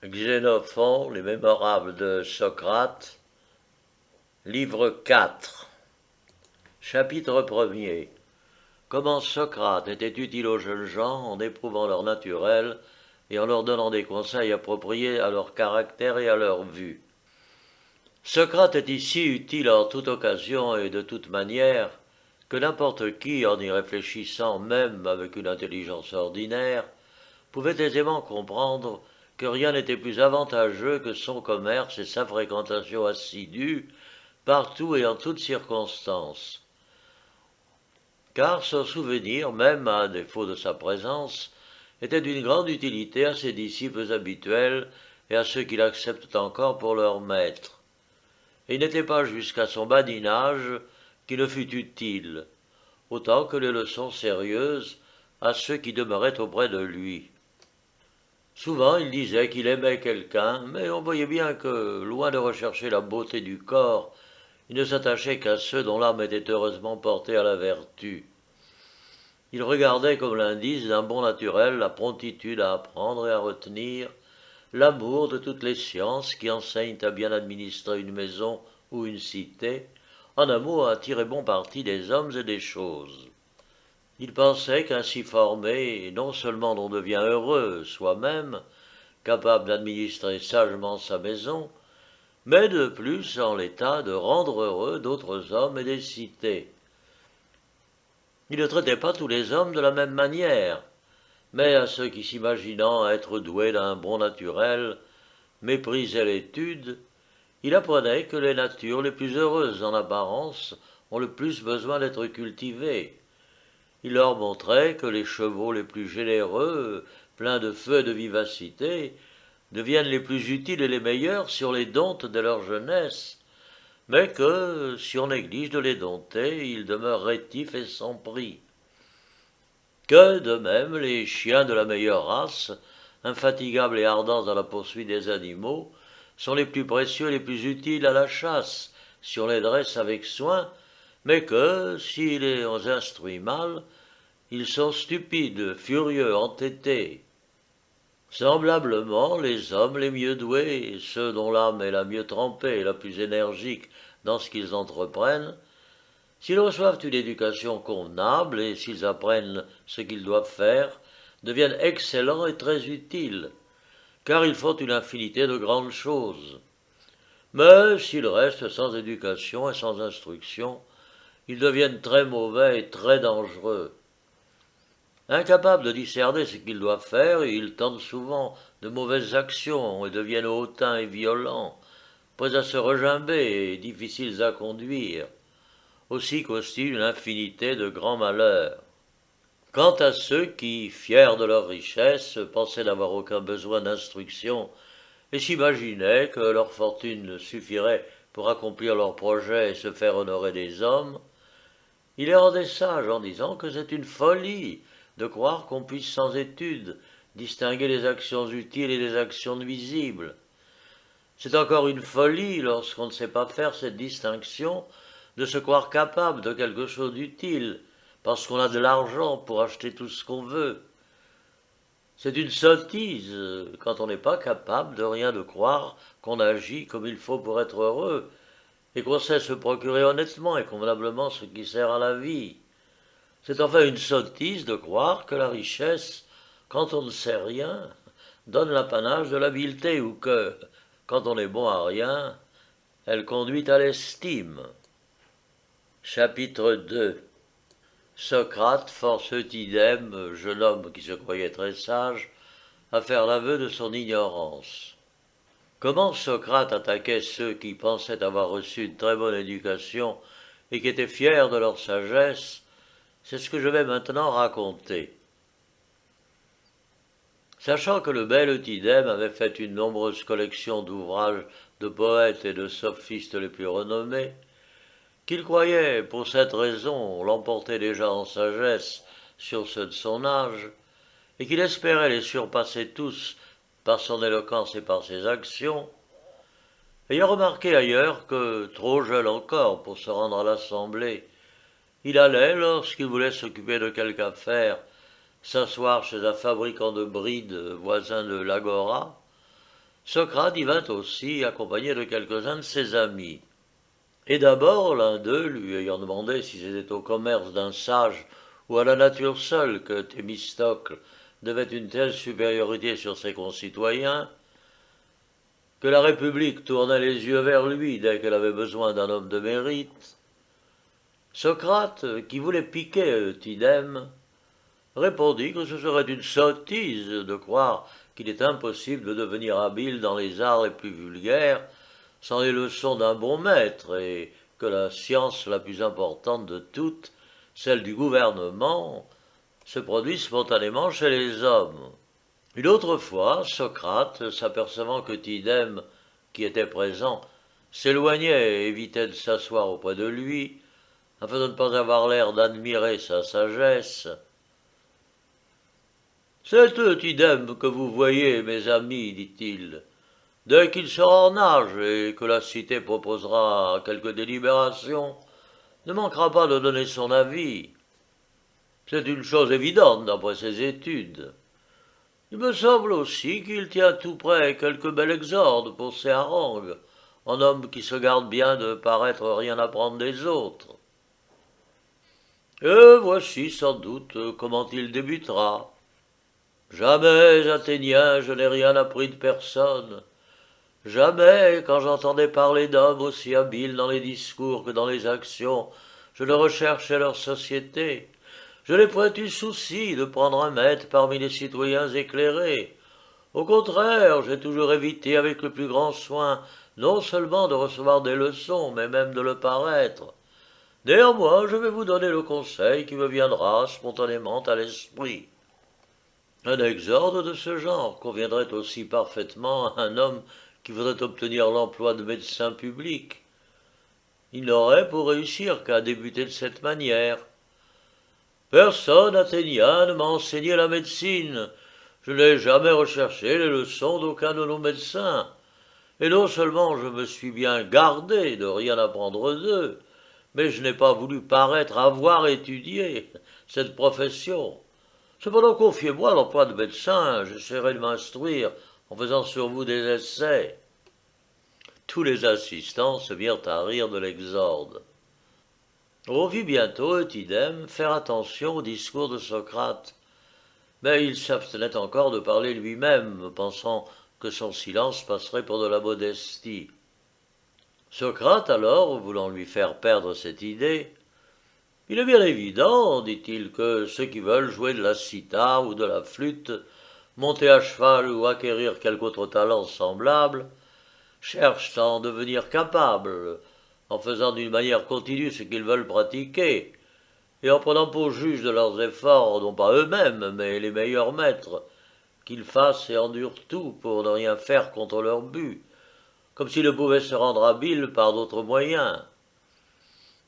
Xénophon, les Mémorables de Socrate, livre 4, chapitre 1er. Comment Socrate était utile aux jeunes gens en éprouvant leur naturel et en leur donnant des conseils appropriés à leur caractère et à leur vue. Socrate est ici utile en toute occasion et de toute manière que n'importe qui, en y réfléchissant même avec une intelligence ordinaire, pouvait aisément comprendre que rien n'était plus avantageux que son commerce et sa fréquentation assidue, partout et en toutes circonstances. Car son souvenir, même à défaut de sa présence, était d'une grande utilité à ses disciples habituels et à ceux qui l'acceptent encore pour leur maître. Et il n'était pas jusqu'à son badinage qu'il ne fût utile, autant que les leçons sérieuses à ceux qui demeuraient auprès de lui. Souvent, il disait qu'il aimait quelqu'un, mais on voyait bien que, loin de rechercher la beauté du corps, il ne s'attachait qu'à ceux dont l'âme était heureusement portée à la vertu. Il regardait comme l'indice d'un bon naturel la promptitude à apprendre et à retenir, l'amour de toutes les sciences qui enseignent à bien administrer une maison ou une cité, en un mot à tirer bon parti des hommes et des choses. Il pensait qu'ainsi formé, non seulement l'on devient heureux soi-même, capable d'administrer sagement sa maison, mais de plus en l'état de rendre heureux d'autres hommes et des cités. Il ne traitait pas tous les hommes de la même manière, mais à ceux qui, s'imaginant être doués d'un bon naturel, méprisaient l'étude, il apprenait que les natures les plus heureuses en apparence ont le plus besoin d'être cultivées. Il leur montrait que les chevaux les plus généreux, pleins de feu et de vivacité, deviennent les plus utiles et les meilleurs si on les dompte dès leur jeunesse, mais que, si on néglige de les dompter, ils demeurent rétifs et sans prix. Que, de même, les chiens de la meilleure race, infatigables et ardents dans la poursuite des animaux, sont les plus précieux et les plus utiles à la chasse, si on les dresse avec soin, mais que, si les instruit mal, ils sont stupides, furieux, entêtés. Semblablement, les hommes les mieux doués, ceux dont l'âme est la mieux trempée et la plus énergique dans ce qu'ils entreprennent, s'ils reçoivent une éducation convenable et s'ils apprennent ce qu'ils doivent faire, deviennent excellents et très utiles, car ils font une infinité de grandes choses. Mais s'ils restent sans éducation et sans instruction, ils deviennent très mauvais et très dangereux. Incapables de discerner ce qu'ils doivent faire, ils tentent souvent de mauvaises actions et deviennent hautains et violents, prêts à se regimber et difficiles à conduire, aussi qu'aussi une infinité de grands malheurs. Quant à ceux qui, fiers de leur richesse, pensaient n'avoir aucun besoin d'instruction et s'imaginaient que leur fortune suffirait pour accomplir leurs projets et se faire honorer des hommes, il les rendait sages en disant que c'est une folie de croire qu'on puisse sans étude distinguer les actions utiles et les actions nuisibles. C'est encore une folie, lorsqu'on ne sait pas faire cette distinction, de se croire capable de quelque chose d'utile, parce qu'on a de l'argent pour acheter tout ce qu'on veut. C'est une sottise, quand on n'est pas capable de rien, de croire qu'on agit comme il faut pour être heureux, et qu'on sait se procurer honnêtement et convenablement ce qui sert à la vie. C'est enfin une sottise de croire que la richesse, quand on ne sait rien, donne l'apanage de l'habileté, ou que, quand on est bon à rien, elle conduit à l'estime. Chapitre 2. Socrate force Eutydème, jeune homme qui se croyait très sage, à faire l'aveu de son ignorance. Comment Socrate attaquait ceux qui pensaient avoir reçu une très bonne éducation et qui étaient fiers de leur sagesse, c'est ce que je vais maintenant raconter. Sachant que le bel Eutydème avait fait une nombreuse collection d'ouvrages de poètes et de sophistes les plus renommés, qu'il croyait, pour cette raison, l'emporter déjà en sagesse sur ceux de son âge, et qu'il espérait les surpasser tous par son éloquence et par ses actions, ayant remarqué ailleurs que, trop jeune encore pour se rendre à l'assemblée, il allait, lorsqu'il voulait s'occuper de quelque affaire, s'asseoir chez un fabricant de brides voisin de l'agora, Socrate y vint aussi, accompagné de quelques-uns de ses amis. Et d'abord, l'un d'eux, lui ayant demandé si c'était au commerce d'un sage ou à la nature seule que Thémistocle devait une telle supériorité sur ses concitoyens, que la République tournait les yeux vers lui dès qu'elle avait besoin d'un homme de mérite, Socrate, qui voulait piquer Eutydème, répondit que ce serait une sottise de croire qu'il est impossible de devenir habile dans les arts les plus vulgaires sans les leçons d'un bon maître, et que la science la plus importante de toutes, celle du gouvernement, se produit spontanément chez les hommes. Une autre fois, Socrate, s'apercevant que Tidème, qui était présent, s'éloignait et évitait de s'asseoir auprès de lui, afin de ne pas avoir l'air d'admirer sa sagesse. C'est Tidème que vous voyez, mes amis, dit-il. Dès qu'il sera en âge et que la cité proposera quelque délibération, ne manquera pas de donner son avis. C'est une chose évidente d'après ses études. Il me semble aussi qu'il tient tout près quelque bel exorde pour ses harangues, en homme qui se garde bien de paraître rien apprendre des autres. Et voici sans doute comment il débutera. Jamais, Athénien, je n'ai rien appris de personne. Jamais, quand j'entendais parler d'hommes aussi habiles dans les discours que dans les actions, je ne recherchais leur société. Je n'ai point eu souci de prendre un maître parmi les citoyens éclairés. Au contraire, j'ai toujours évité avec le plus grand soin non seulement de recevoir des leçons, mais même de le paraître. Néanmoins, je vais vous donner le conseil qui me viendra spontanément à l'esprit. Un exorde de ce genre conviendrait aussi parfaitement à un homme qui voudrait obtenir l'emploi de médecin public. Il n'aurait pour réussir qu'à débuter de cette manière. Personne, Athénien, ne m'a enseigné la médecine. Je n'ai jamais recherché les leçons d'aucun de nos médecins. Et non seulement je me suis bien gardé de rien apprendre d'eux, mais je n'ai pas voulu paraître avoir étudié cette profession. Cependant, confiez-moi l'emploi de médecin, j'essaierai de m'instruire en faisant sur vous des essais. Tous les assistants se mirent à rire de l'exorde. On vit bientôt Eutydème faire attention au discours de Socrate, mais il s'abstenait encore de parler lui-même, pensant que son silence passerait pour de la modestie. Socrate, alors, voulant lui faire perdre cette idée, « Il est bien évident, dit-il, que ceux qui veulent jouer de la cithare ou de la flûte, monter à cheval ou acquérir quelque autre talent semblable, cherchent à en devenir capables, en faisant d'une manière continue ce qu'ils veulent pratiquer, et en prenant pour juge de leurs efforts, non pas eux-mêmes, mais les meilleurs maîtres, qu'ils fassent et endurent tout pour ne rien faire contre leur but, comme s'ils ne pouvaient se rendre habiles par d'autres moyens.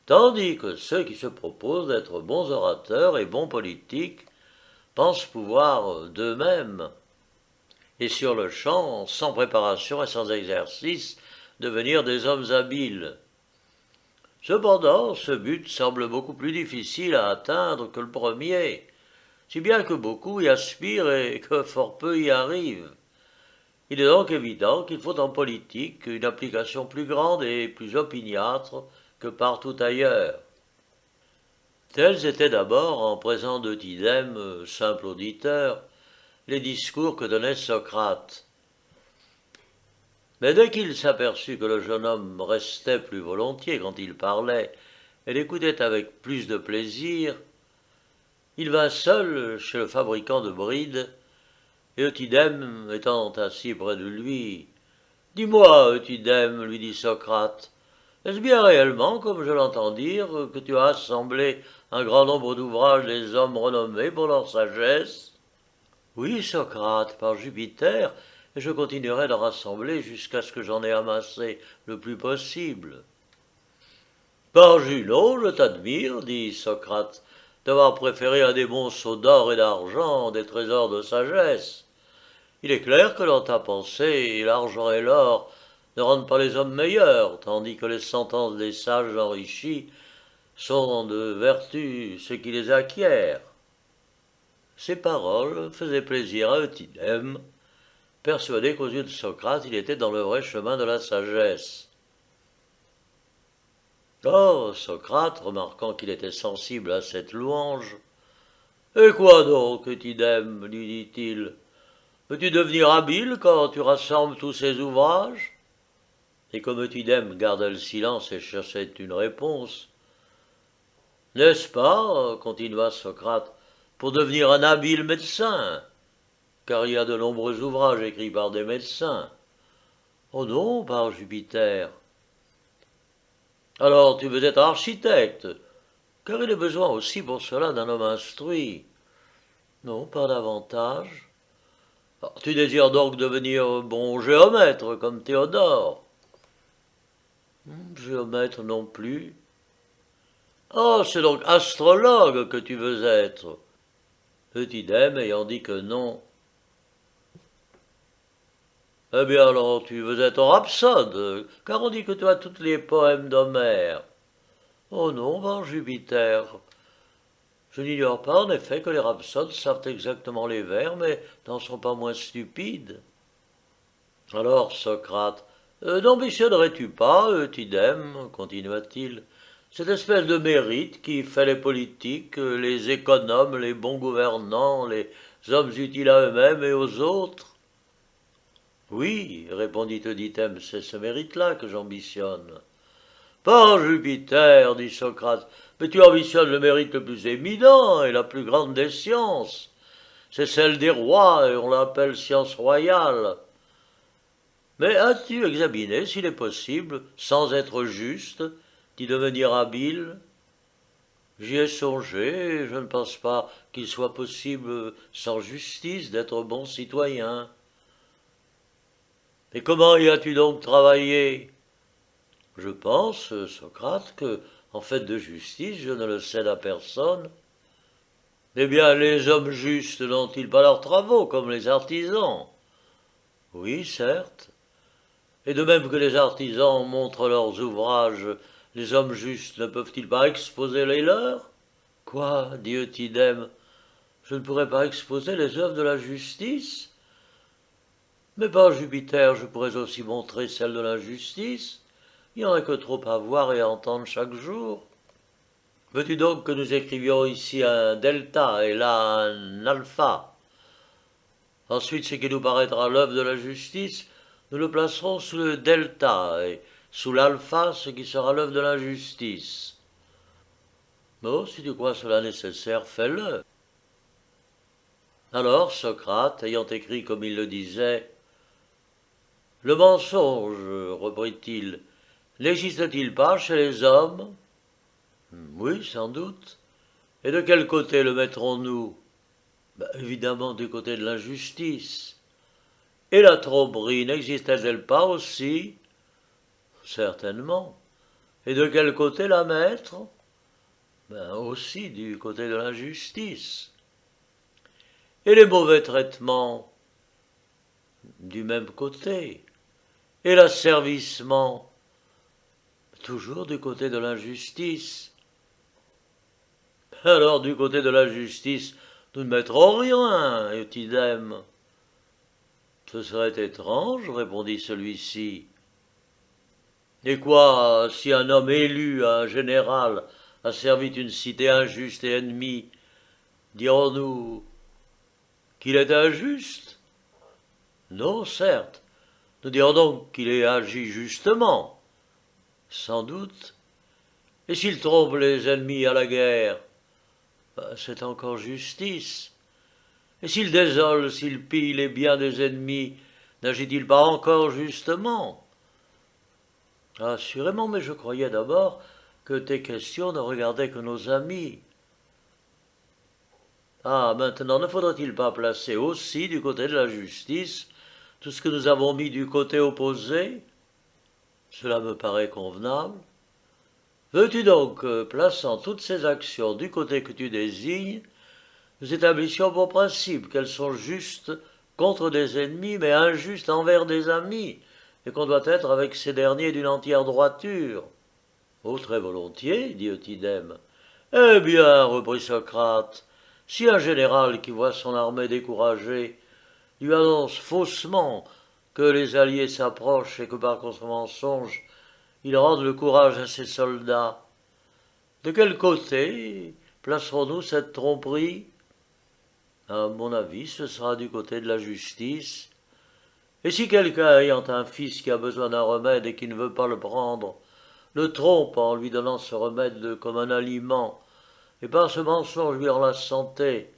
Tandis que ceux qui se proposent d'être bons orateurs et bons politiques pensent pouvoir d'eux-mêmes, et sur le champ, sans préparation et sans exercice, devenir des hommes habiles. Cependant, ce but semble beaucoup plus difficile à atteindre que le premier, si bien que beaucoup y aspirent et que fort peu y arrivent. Il est donc évident qu'il faut en politique une application plus grande et plus opiniâtre que partout ailleurs. Tels étaient d'abord, en présence d'Eutydème, simple auditeur, les discours que donnait Socrate. Mais dès qu'il s'aperçut que le jeune homme restait plus volontiers quand il parlait et l'écoutait avec plus de plaisir, il vint seul chez le fabricant de brides, et Eutydème étant assis près de lui, « Dis-moi, Eutydème, lui dit Socrate, est-ce bien réellement, comme je l'entends dire, que tu as assemblé un grand nombre d'ouvrages des hommes renommés pour leur sagesse ?» ?»« Oui, Socrate, par Jupiter, et je continuerai d'en rassembler jusqu'à ce que j'en ai amassé le plus possible. »« Par Junon, je t'admire, dit Socrate, d'avoir préféré à des monceaux d'or et d'argent des trésors de sagesse. Il est clair que dans ta pensée, l'argent et l'or ne rendent pas les hommes meilleurs, tandis que les sentences des sages enrichis sont de vertu ceux qui les acquièrent. » Ces paroles faisaient plaisir à Eutydème, persuadé qu'aux yeux de Socrate, il était dans le vrai chemin de la sagesse. Or, Socrate, remarquant qu'il était sensible à cette louange, « Et quoi donc, Eutydème, lui dit-il, veux-tu devenir habile quand tu rassembles tous ces ouvrages ?» Et comme Eutydème gardait le silence et cherchait une réponse, « N'est-ce pas, continua Socrate, pour devenir un habile médecin, car il y a de nombreux ouvrages écrits par des médecins. »« Oh non, par Jupiter. »« Alors tu veux être architecte, car il est besoin aussi pour cela d'un homme instruit. »« Non, pas davantage. »« Tu désires donc devenir bon géomètre comme Théodore. »« Géomètre non plus. »« Oh, c'est donc astrologue que tu veux être. » Eutydème ayant dit que non. « Eh bien alors tu veux être rhapsode, car on dit que tu as tous les poèmes d'Homère. »« Oh non, par Jupiter. Je n'ignore pas en effet que les rhapsodes savent exactement les vers, mais n'en sont pas moins stupides. » Alors Socrate, n'ambitionnerais-tu pas, Eutydème, continua-t-il, cette espèce de mérite qui fait les politiques, les économes, les bons gouvernants, les hommes utiles à eux-mêmes et aux autres? Oui, répondit Eutydème, c'est ce mérite-là que j'ambitionne. Par Jupiter, dit Socrate, mais tu ambitionnes le mérite le plus éminent et la plus grande des sciences. C'est celle des rois et on l'appelle science royale. Mais as-tu examiné s'il est possible, sans être juste, d'y devenir habile? J'y ai songé, et je ne pense pas qu'il soit possible, sans justice, d'être bon citoyen. Et comment y as-tu donc travaillé? Je pense, Socrate, que, en fait de justice, je ne le cède à personne. Eh bien, les hommes justes n'ont-ils pas leurs travaux, comme les artisans? Oui, certes. Et de même que les artisans montrent leurs ouvrages, les hommes justes ne peuvent-ils pas exposer les leurs? Quoi, dit Eutydème, je ne pourrais pas exposer les œuvres de la justice? Mais par Jupiter, je pourrais aussi montrer celles de l'injustice. Il n'y en a que trop à voir et à entendre chaque jour. Veux-tu donc que nous écrivions ici un delta et là un alpha? Ensuite, ce qui nous paraîtra l'œuvre de la justice, nous le placerons sous le delta et sous l'alpha, ce qui sera l'œuvre de l'injustice. Oh, si tu crois cela nécessaire, fais-le. Alors, Socrate, ayant écrit comme il le disait, « Le mensonge, reprit-il, n'existe-t-il pas chez les hommes? » Oui, sans doute. Et de quel côté le mettrons-nous? Évidemment du côté de l'injustice. Et la tromperie n'existait-elle pas aussi? Certainement. Et de quel côté la mettre? Aussi du côté de l'injustice. Et les mauvais traitements? Du même côté. Et l'asservissement? Toujours du côté de l'injustice. Alors du côté de la justice, nous ne mettrons rien, Eutydème. Ce serait étrange, répondit celui-ci. Et quoi, si un homme élu, un général, a servi une cité injuste et ennemie, dirons-nous qu'il est injuste? Non, certes. Nous dirons donc qu'il ait agi justement. Sans doute. Et s'il trompe les ennemis à la guerre? C'est encore justice. Et s'il désole, s'il pille les biens des ennemis, n'agit-il pas encore justement? Assurément, mais je croyais d'abord que tes questions ne regardaient que nos amis. Maintenant, ne faudrait-il pas placer aussi du côté de la justice tout ce que nous avons mis du côté opposé? Cela me paraît convenable. Veux-tu donc, plaçant toutes ces actions du côté que tu désignes, nous établissions pour principe qu'elles sont justes contre des ennemis, mais injustes envers des amis, et qu'on doit être avec ces derniers d'une entière droiture? Oh, très volontiers, dit Eutydème. Eh bien, reprit Socrate, si un général qui voit son armée découragée lui annonce faussement que les alliés s'approchent et que par contre mensonge, ils rendent le courage à ses soldats. De quel côté placerons-nous cette tromperie? À mon avis, ce sera du côté de la justice. Et si quelqu'un ayant un fils qui a besoin d'un remède et qui ne veut pas le prendre, le trompe en lui donnant ce remède comme un aliment, et par ce mensonge lui rend la santé,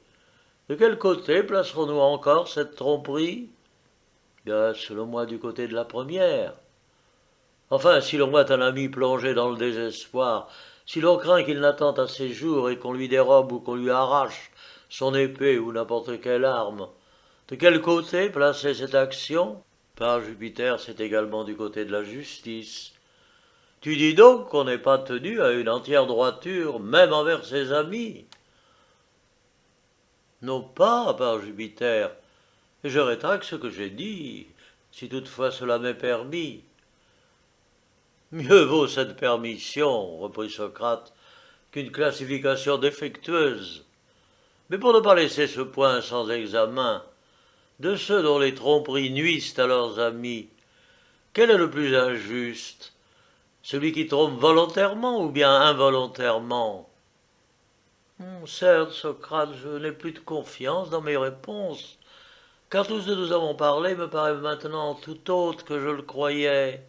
de quel côté placerons-nous encore cette tromperie? Bien, selon moi, du côté de la première. Enfin, si l'on voit un ami plongé dans le désespoir, si l'on craint qu'il n'attende à ses jours et qu'on lui dérobe ou qu'on lui arrache son épée ou n'importe quelle arme, de quel côté placer cette action? Par Jupiter, c'est également du côté de la justice. Tu dis donc qu'on n'est pas tenu à une entière droiture, même envers ses amis? Non pas, par Jupiter, et je rétracte ce que j'ai dit, si toutefois cela m'est permis. Mieux vaut cette permission, reprit Socrate, qu'une classification défectueuse. Mais pour ne pas laisser ce point sans examen, de ceux dont les tromperies nuisent à leurs amis, quel est le plus injuste? Celui qui trompe volontairement ou bien involontairement? Certes, Socrate, je n'ai plus de confiance dans mes réponses, car tout ce dont nous avons parlé me paraît maintenant tout autre que je le croyais.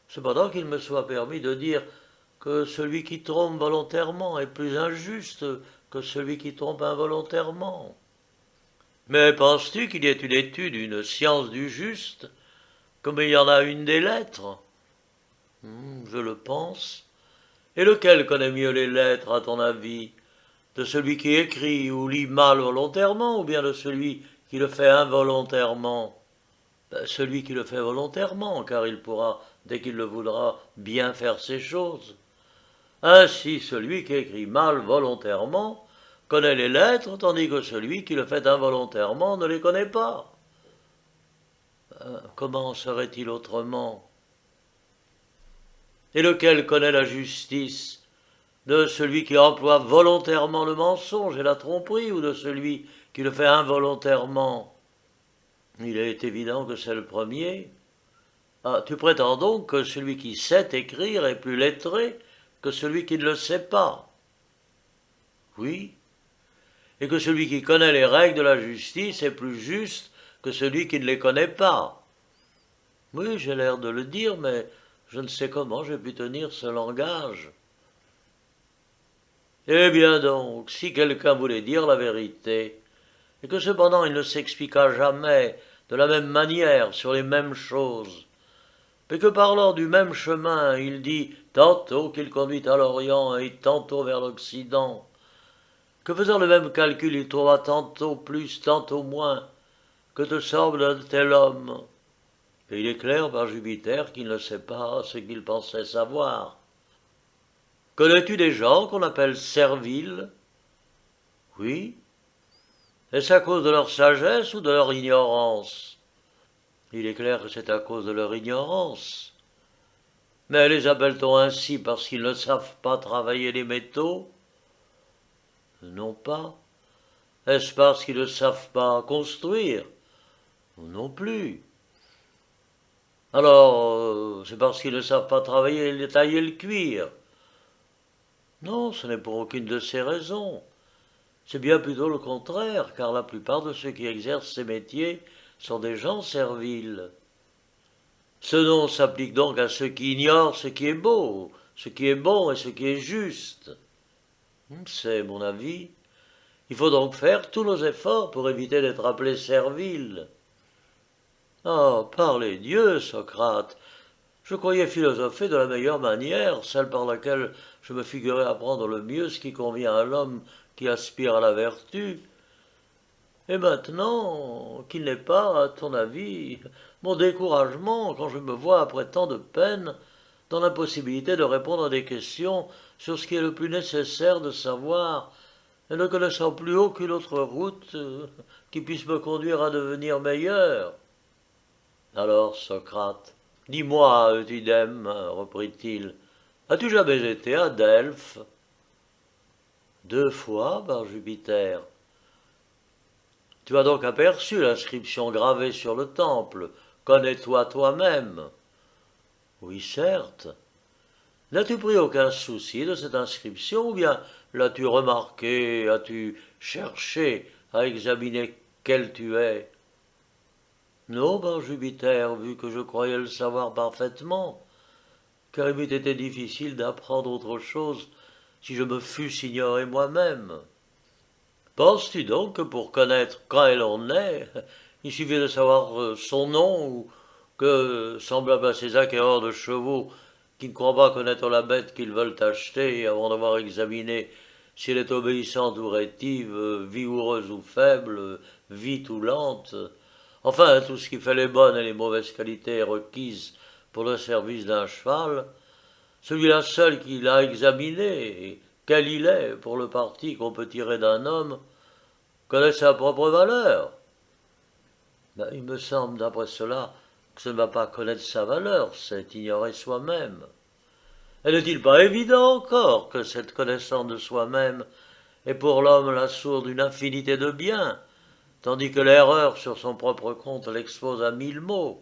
Cependant qu'il me soit permis de dire que celui qui trompe volontairement est plus injuste que celui qui trompe involontairement. Mais penses-tu qu'il y ait une étude, une science du juste, comme il y en a une des lettres? Je le pense. Et lequel connaît mieux les lettres, à ton avis? De celui qui écrit ou lit mal volontairement, ou bien de celui qui le fait involontairement? Celui qui le fait volontairement, car il pourra, dès qu'il le voudra, bien faire ses choses. Ainsi, celui qui écrit mal volontairement connaît les lettres, tandis que celui qui le fait involontairement ne les connaît pas. Comment serait-il autrement? Et lequel connaît la justice? De celui qui emploie volontairement le mensonge et la tromperie, ou de celui qui le fait involontairement? Il est évident que c'est le premier. Tu prétends donc que celui qui sait écrire est plus lettré que celui qui ne le sait pas? Oui. Et que celui qui connaît les règles de la justice est plus juste que celui qui ne les connaît pas? Oui, j'ai l'air de le dire, mais je ne sais comment j'ai pu tenir ce langage. Eh bien donc, si quelqu'un voulait dire la vérité, et que cependant il ne s'expliqua jamais de la même manière sur les mêmes choses, mais que parlant du même chemin, il dit tantôt qu'il conduit à l'Orient et tantôt vers l'Occident, que faisant le même calcul il trouva tantôt plus, tantôt moins, que te semble un tel homme. Et il est clair par Jupiter qu'il ne sait pas ce qu'il pensait savoir. Connais-tu des gens qu'on appelle serviles? Oui. Est-ce à cause de leur sagesse ou de leur ignorance? Il est clair que c'est à cause de leur ignorance. Mais les appelle-t-on ainsi parce qu'ils ne savent pas travailler les métaux? Non pas. Est-ce parce qu'ils ne savent pas construire? Non plus. Alors, c'est parce qu'ils ne savent pas travailler, tailler le cuir? Non, ce n'est pour aucune de ces raisons. C'est bien plutôt le contraire, car la plupart de ceux qui exercent ces métiers sont des gens serviles. Ce nom s'applique donc à ceux qui ignorent ce qui est beau, ce qui est bon et ce qui est juste. C'est mon avis. Il faut donc faire tous nos efforts pour éviter d'être appelés serviles. Ah, par les dieux, Socrate, je croyais philosopher de la meilleure manière, celle par laquelle je me figurais apprendre le mieux ce qui convient à l'homme qui aspire à la vertu. Et maintenant, qu'il n'est pas, à ton avis, mon découragement quand je me vois après tant de peine dans l'impossibilité de répondre à des questions sur ce qui est le plus nécessaire de savoir, et ne connaissant plus aucune autre route qui puisse me conduire à devenir meilleur. Alors, Socrate, dis-moi, Eutydème, reprit-il, as-tu jamais été à Delphes? 2 fois, par Jupiter. Tu as donc aperçu l'inscription gravée sur le temple. Connais-toi toi-même. Oui, certes. N'as-tu pris aucun souci de cette inscription, ou bien l'as-tu remarqué, as-tu cherché à examiner quel tu es? Non, par Jupiter, vu que je croyais le savoir parfaitement, car il m'eût été difficile d'apprendre autre chose si je me fusse ignoré moi-même. Penses-tu donc que pour connaître quand elle en est, il suffit de savoir son nom, ou que, semblable à ces acquéreurs de chevaux qui ne croient pas connaître la bête qu'ils veulent acheter avant d'avoir examiné si elle est obéissante ou rétive, vigoureuse ou faible, vite ou lente, enfin tout ce qui fait les bonnes et les mauvaises qualités requises pour le service d'un cheval, celui-là seul qui l'a examiné, et quel il est pour le parti qu'on peut tirer d'un homme, connaît sa propre valeur. Ben, il me semble, d'après cela, que ce ne va pas connaître sa valeur, c'est ignorer soi-même. Et n'est-il pas évident encore que cette connaissance de soi-même est pour l'homme la source d'une infinité de biens, tandis que l'erreur sur son propre compte l'expose à 1000 maux?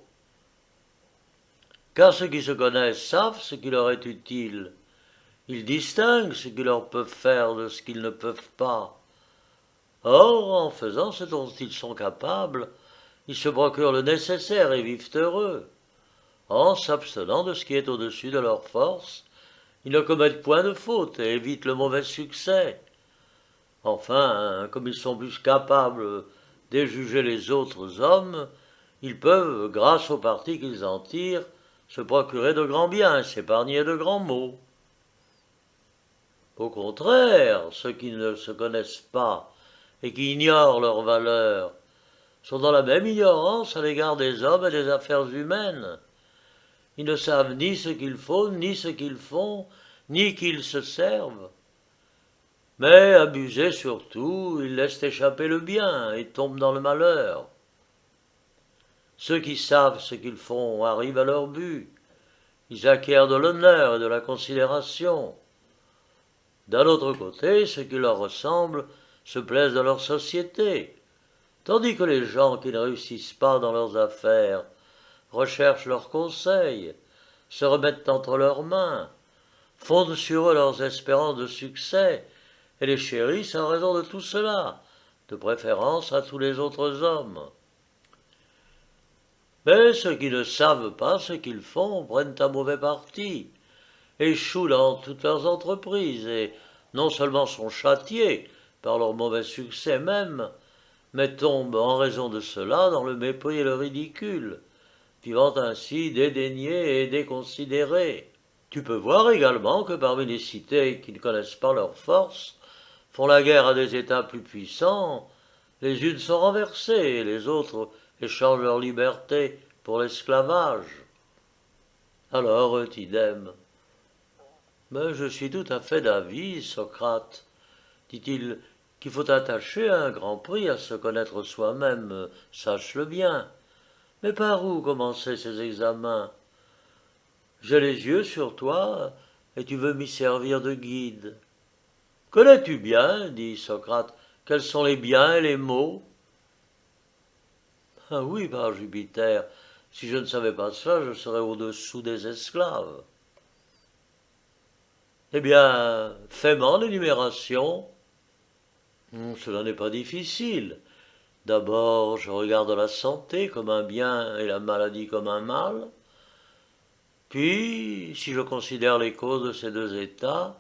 Car ceux qui se connaissent savent ce qui leur est utile. Ils distinguent ce qu'ils leur peuvent faire de ce qu'ils ne peuvent pas. Or, en faisant ce dont ils sont capables, ils se procurent le nécessaire et vivent heureux. En s'abstenant de ce qui est au-dessus de leurs forces, ils ne commettent point de faute et évitent le mauvais succès. Enfin, comme ils sont plus capables de juger les autres hommes, ils peuvent, grâce au parti qu'ils en tirent, se procurer de grands biens et s'épargner de grands maux. Au contraire, ceux qui ne se connaissent pas et qui ignorent leur valeur sont dans la même ignorance à l'égard des hommes et des affaires humaines. Ils ne savent ni ce qu'il faut, ni ce qu'ils font, ni qui ils se servent. Mais, abusés surtout, ils laissent échapper le bien et tombent dans le malheur. Ceux qui savent ce qu'ils font arrivent à leur but. Ils acquièrent de l'honneur et de la considération. D'un autre côté, ceux qui leur ressemblent se plaisent dans leur société, tandis que les gens qui ne réussissent pas dans leurs affaires recherchent leurs conseils, se remettent entre leurs mains, fondent sur eux leurs espérances de succès, et les chérissent en raison de tout cela, de préférence à tous les autres hommes. Mais ceux qui ne savent pas ce qu'ils font prennent un mauvais parti, échouent dans toutes leurs entreprises, et non seulement sont châtiés par leur mauvais succès même, mais tombent en raison de cela dans le mépris et le ridicule, vivant ainsi dédaignés et déconsidérés. Tu peux voir également que parmi les cités qui ne connaissent pas leurs forces, font la guerre à des États plus puissants, les unes sont renversées et les autres échangent leur liberté pour l'esclavage. Alors, idem. Mais je suis tout à fait d'avis, Socrate, dit-il, qu'il faut attacher un grand prix à se connaître soi-même, sache-le bien. Mais par où commencer ces examens? J'ai les yeux sur toi, et tu veux m'y servir de guide. Connais-tu bien, dit Socrate, quels sont les biens et les maux? Ah oui, par Jupiter, si je ne savais pas cela, je serais au-dessous des esclaves. Eh bien, fais-moi l'énumération. Cela n'est pas difficile. D'abord, je regarde la santé comme un bien et la maladie comme un mal. Puis, si je considère les causes de ces deux états,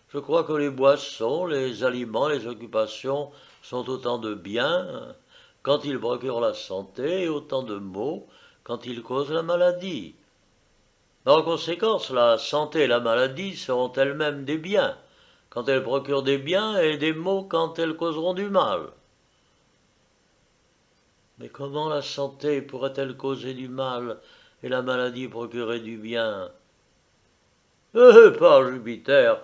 je crois que les boissons, les aliments, les occupations sont autant de biens quand ils procurent la santé et autant de maux quand ils causent la maladie. En conséquence, la santé et la maladie seront elles-mêmes des biens quand elles procurent des biens et des maux quand elles causeront du mal. Mais comment la santé pourrait-elle causer du mal et la maladie procurer du bien? Par Jupiter,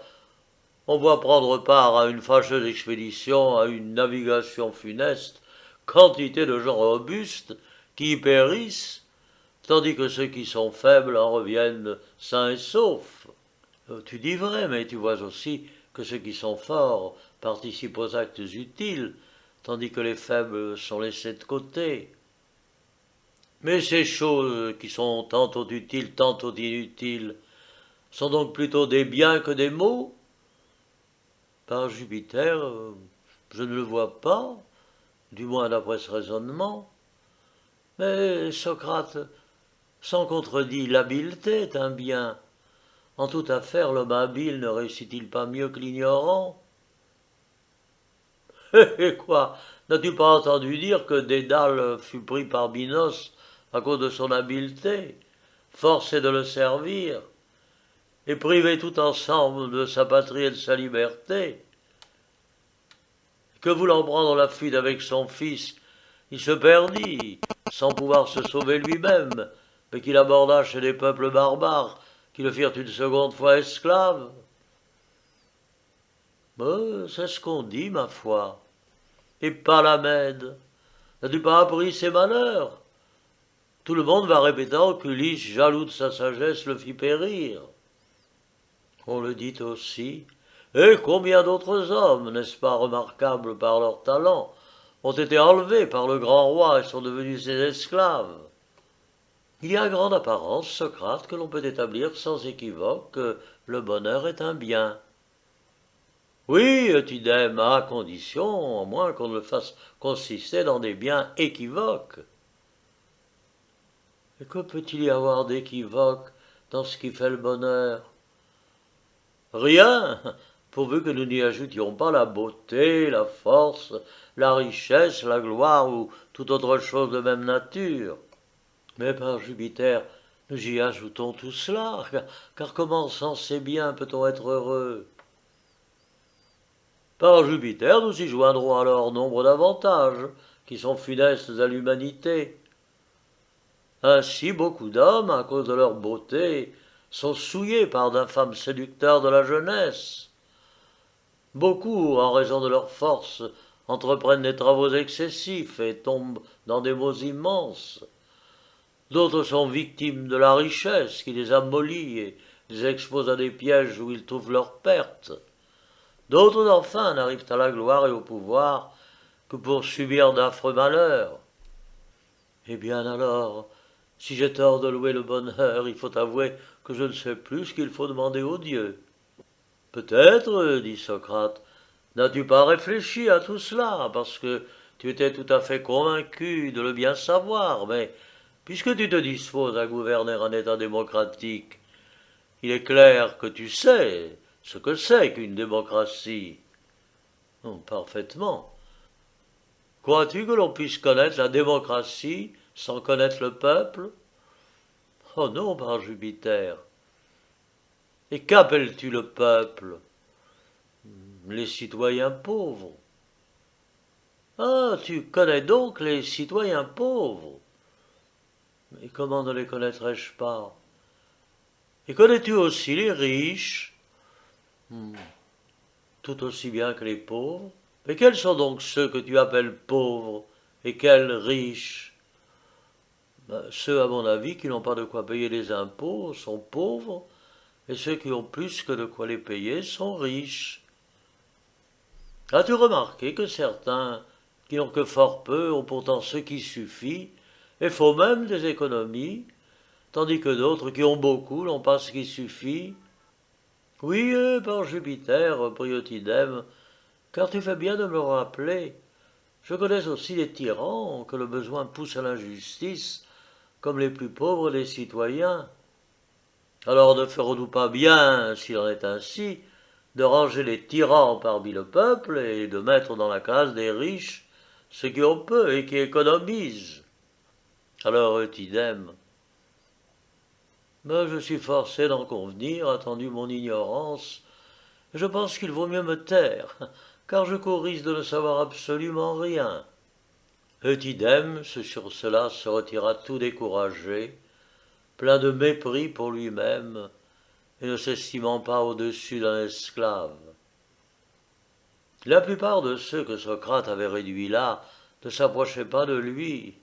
on voit prendre part à une fâcheuse expédition, à une navigation funeste, quantité de gens robustes qui y périssent, tandis que ceux qui sont faibles en reviennent sains et saufs. Tu dis vrai, mais tu vois aussi que ceux qui sont forts participent aux actes utiles, tandis que les faibles sont laissés de côté. Mais ces choses qui sont tantôt utiles, tantôt inutiles, sont donc plutôt des biens que des maux? Par Jupiter, je ne le vois pas, du moins d'après ce raisonnement. Mais Socrate, sans contredit, l'habileté est un bien. En toute affaire, l'homme habile ne réussit-il pas mieux que l'ignorant? Et quoi? N'as-tu pas entendu dire que Dédale fut pris par Minos à cause de son habileté, forcé de le servir, et privé tout ensemble de sa patrie et de sa liberté? Que voulant prendre la fuite avec son fils, il se perdit, sans pouvoir se sauver lui-même, mais qu'il aborda chez des peuples barbares qui le firent une seconde fois esclave. C'est ce qu'on dit, ma foi. Et Palamède, n'as-tu pas appris ses malheurs? Tout le monde va répétant qu'Ulysse, jaloux de sa sagesse, le fit périr. On le dit aussi. Et combien d'autres hommes, n'est-ce pas remarquables par leur talent, ont été enlevés par le grand roi et sont devenus ses esclaves? Il y a grande apparence, Socrate, que l'on peut établir sans équivoque que le bonheur est un bien. Oui, Eutydème, à condition, au moins qu'on ne le fasse consister dans des biens équivoques. Et que peut-il y avoir d'équivoque dans ce qui fait le bonheur? Rien, pourvu que nous n'y ajoutions pas la beauté, la force, la richesse, la gloire ou toute autre chose de même nature. Mais par Jupiter, nous y ajoutons tout cela, car comment sans ces biens peut-on être heureux? Par Jupiter, nous y joindrons alors nombre d'avantages qui sont funestes à l'humanité. Ainsi, beaucoup d'hommes, à cause de leur beauté, sont souillés par d'infâmes séducteurs de la jeunesse. Beaucoup, en raison de leur force, entreprennent des travaux excessifs et tombent dans des maux immenses. D'autres sont victimes de la richesse qui les amollit et les expose à des pièges où ils trouvent leur perte. D'autres, enfin, n'arrivent à la gloire et au pouvoir que pour subir d'affreux malheurs. Eh bien alors, si j'ai tort de louer le bonheur, il faut avouer que je ne sais plus ce qu'il faut demander aux dieux. Peut-être, dit Socrate, n'as-tu pas réfléchi à tout cela, parce que tu étais tout à fait convaincu de le bien savoir, mais puisque tu te disposes à gouverner un État démocratique, il est clair que tu sais ce que c'est qu'une démocratie. Non, parfaitement. Crois-tu que l'on puisse connaître la démocratie sans connaître le peuple? Oh non, par Jupiter. Et qu'appelles-tu le peuple? Les citoyens pauvres. Ah, tu connais donc les citoyens pauvres? Mais comment ne les connaîtrais-je pas? Et connais-tu aussi les riches? Tout aussi bien que les pauvres. Mais quels sont donc ceux que tu appelles pauvres et quels riches? Ceux, à mon avis, qui n'ont pas de quoi payer les impôts sont pauvres, et ceux qui ont plus que de quoi les payer sont riches. As-tu remarqué que certains, qui n'ont que fort peu, ont pourtant ce qui suffit, et font même des économies, tandis que d'autres qui ont beaucoup n'ont pas ce qui suffit? Oui, par Jupiter, reprit Eutydème, car tu fais bien de me le rappeler. Je connais aussi les tyrans que le besoin pousse à l'injustice, comme les plus pauvres des citoyens. Alors ne ferons-nous pas bien, s'il en est ainsi, de ranger les tyrans parmi le peuple et de mettre dans la case des riches ceux qui ont peu et qui économisent? Alors Eutydème, mais je suis forcé d'en convenir, attendu mon ignorance, et je pense qu'il vaut mieux me taire, car je cours risque de ne savoir absolument rien. Eutydème, sur cela, se retira tout découragé, plein de mépris pour lui-même, et ne s'estimant pas au-dessus d'un esclave. La plupart de ceux que Socrate avait réduits là ne s'approchaient pas de lui,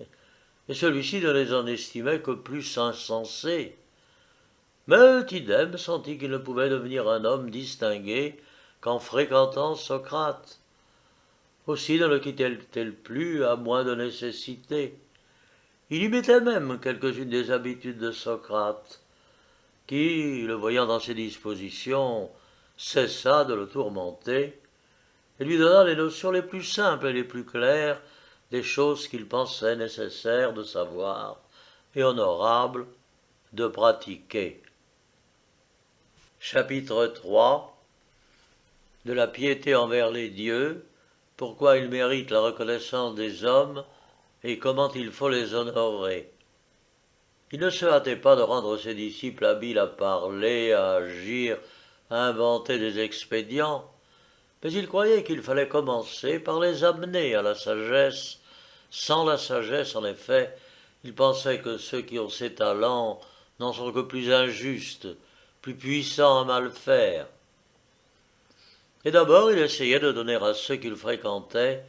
et celui-ci ne les en estimait que plus insensés. Mais Eutydème sentit qu'il ne pouvait devenir un homme distingué qu'en fréquentant Socrate. Aussi ne le quittait-elle plus à moins de nécessité. Il imitait même quelques-unes des habitudes de Socrate, qui, le voyant dans ses dispositions, cessa de le tourmenter et lui donna les notions les plus simples et les plus claires des choses qu'il pensait nécessaires de savoir et honorables de pratiquer. Chapitre 3 de la piété envers les dieux, pourquoi ils méritent la reconnaissance des hommes et comment il faut les honorer. Il ne se hâtait pas de rendre ses disciples habiles à parler, à agir, à inventer des expédients, mais il croyait qu'il fallait commencer par les amener à la sagesse. Sans la sagesse, en effet, il pensait que ceux qui ont ces talents n'en sont que plus injustes, plus puissants à mal faire. Et d'abord, il essayait de donner à ceux qu'il fréquentait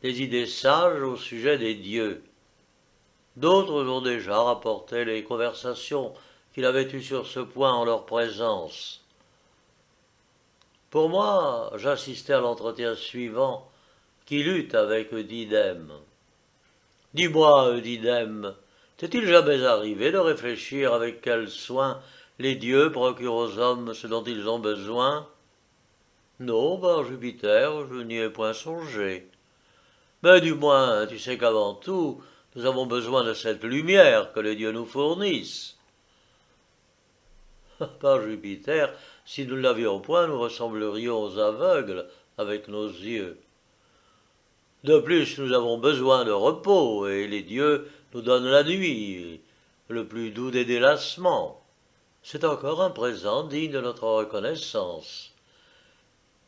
des idées sages au sujet des dieux. D'autres ont déjà rapporté les conversations qu'il avait eues sur ce point en leur présence. Pour moi, j'assistais à l'entretien suivant qu'il eut avec Eudydème. « Dis-moi, Eudydème, t'est-il jamais arrivé de réfléchir avec quel soin les dieux procurent aux hommes ce dont ils ont besoin ?»« Non, par Jupiter, je n'y ai point songé. Mais du moins, tu sais qu'avant tout, nous avons besoin de cette lumière que les dieux nous fournissent. » Par Jupiter, si nous ne l'avions point, nous ressemblerions aux aveugles avec nos yeux. De plus, nous avons besoin de repos, et les dieux nous donnent la nuit, le plus doux des délassements. C'est encore un présent digne de notre reconnaissance.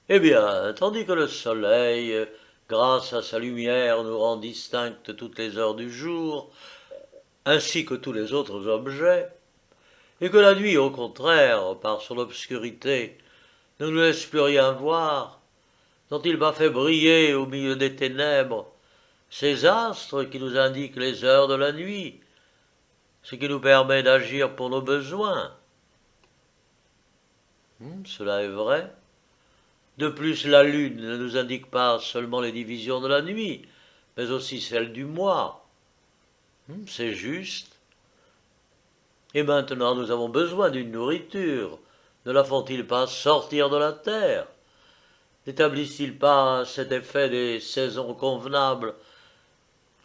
Eh bien, tandis que le soleil, grâce à sa lumière, nous rend distinctes toutes les heures du jour, ainsi que tous les autres objets, et que la nuit, au contraire, par son obscurité, ne nous laisse plus rien voir, dont il m'a fait briller au milieu des ténèbres ces astres qui nous indiquent les heures de la nuit, ce qui nous permet d'agir pour nos besoins. Cela est vrai. De plus, la lune ne nous indique pas seulement les divisions de la nuit, mais aussi celles du mois. C'est juste. Et maintenant, nous avons besoin d'une nourriture. Ne la font-ils pas sortir de la terre? N'établissent-ils pas cet effet des saisons convenables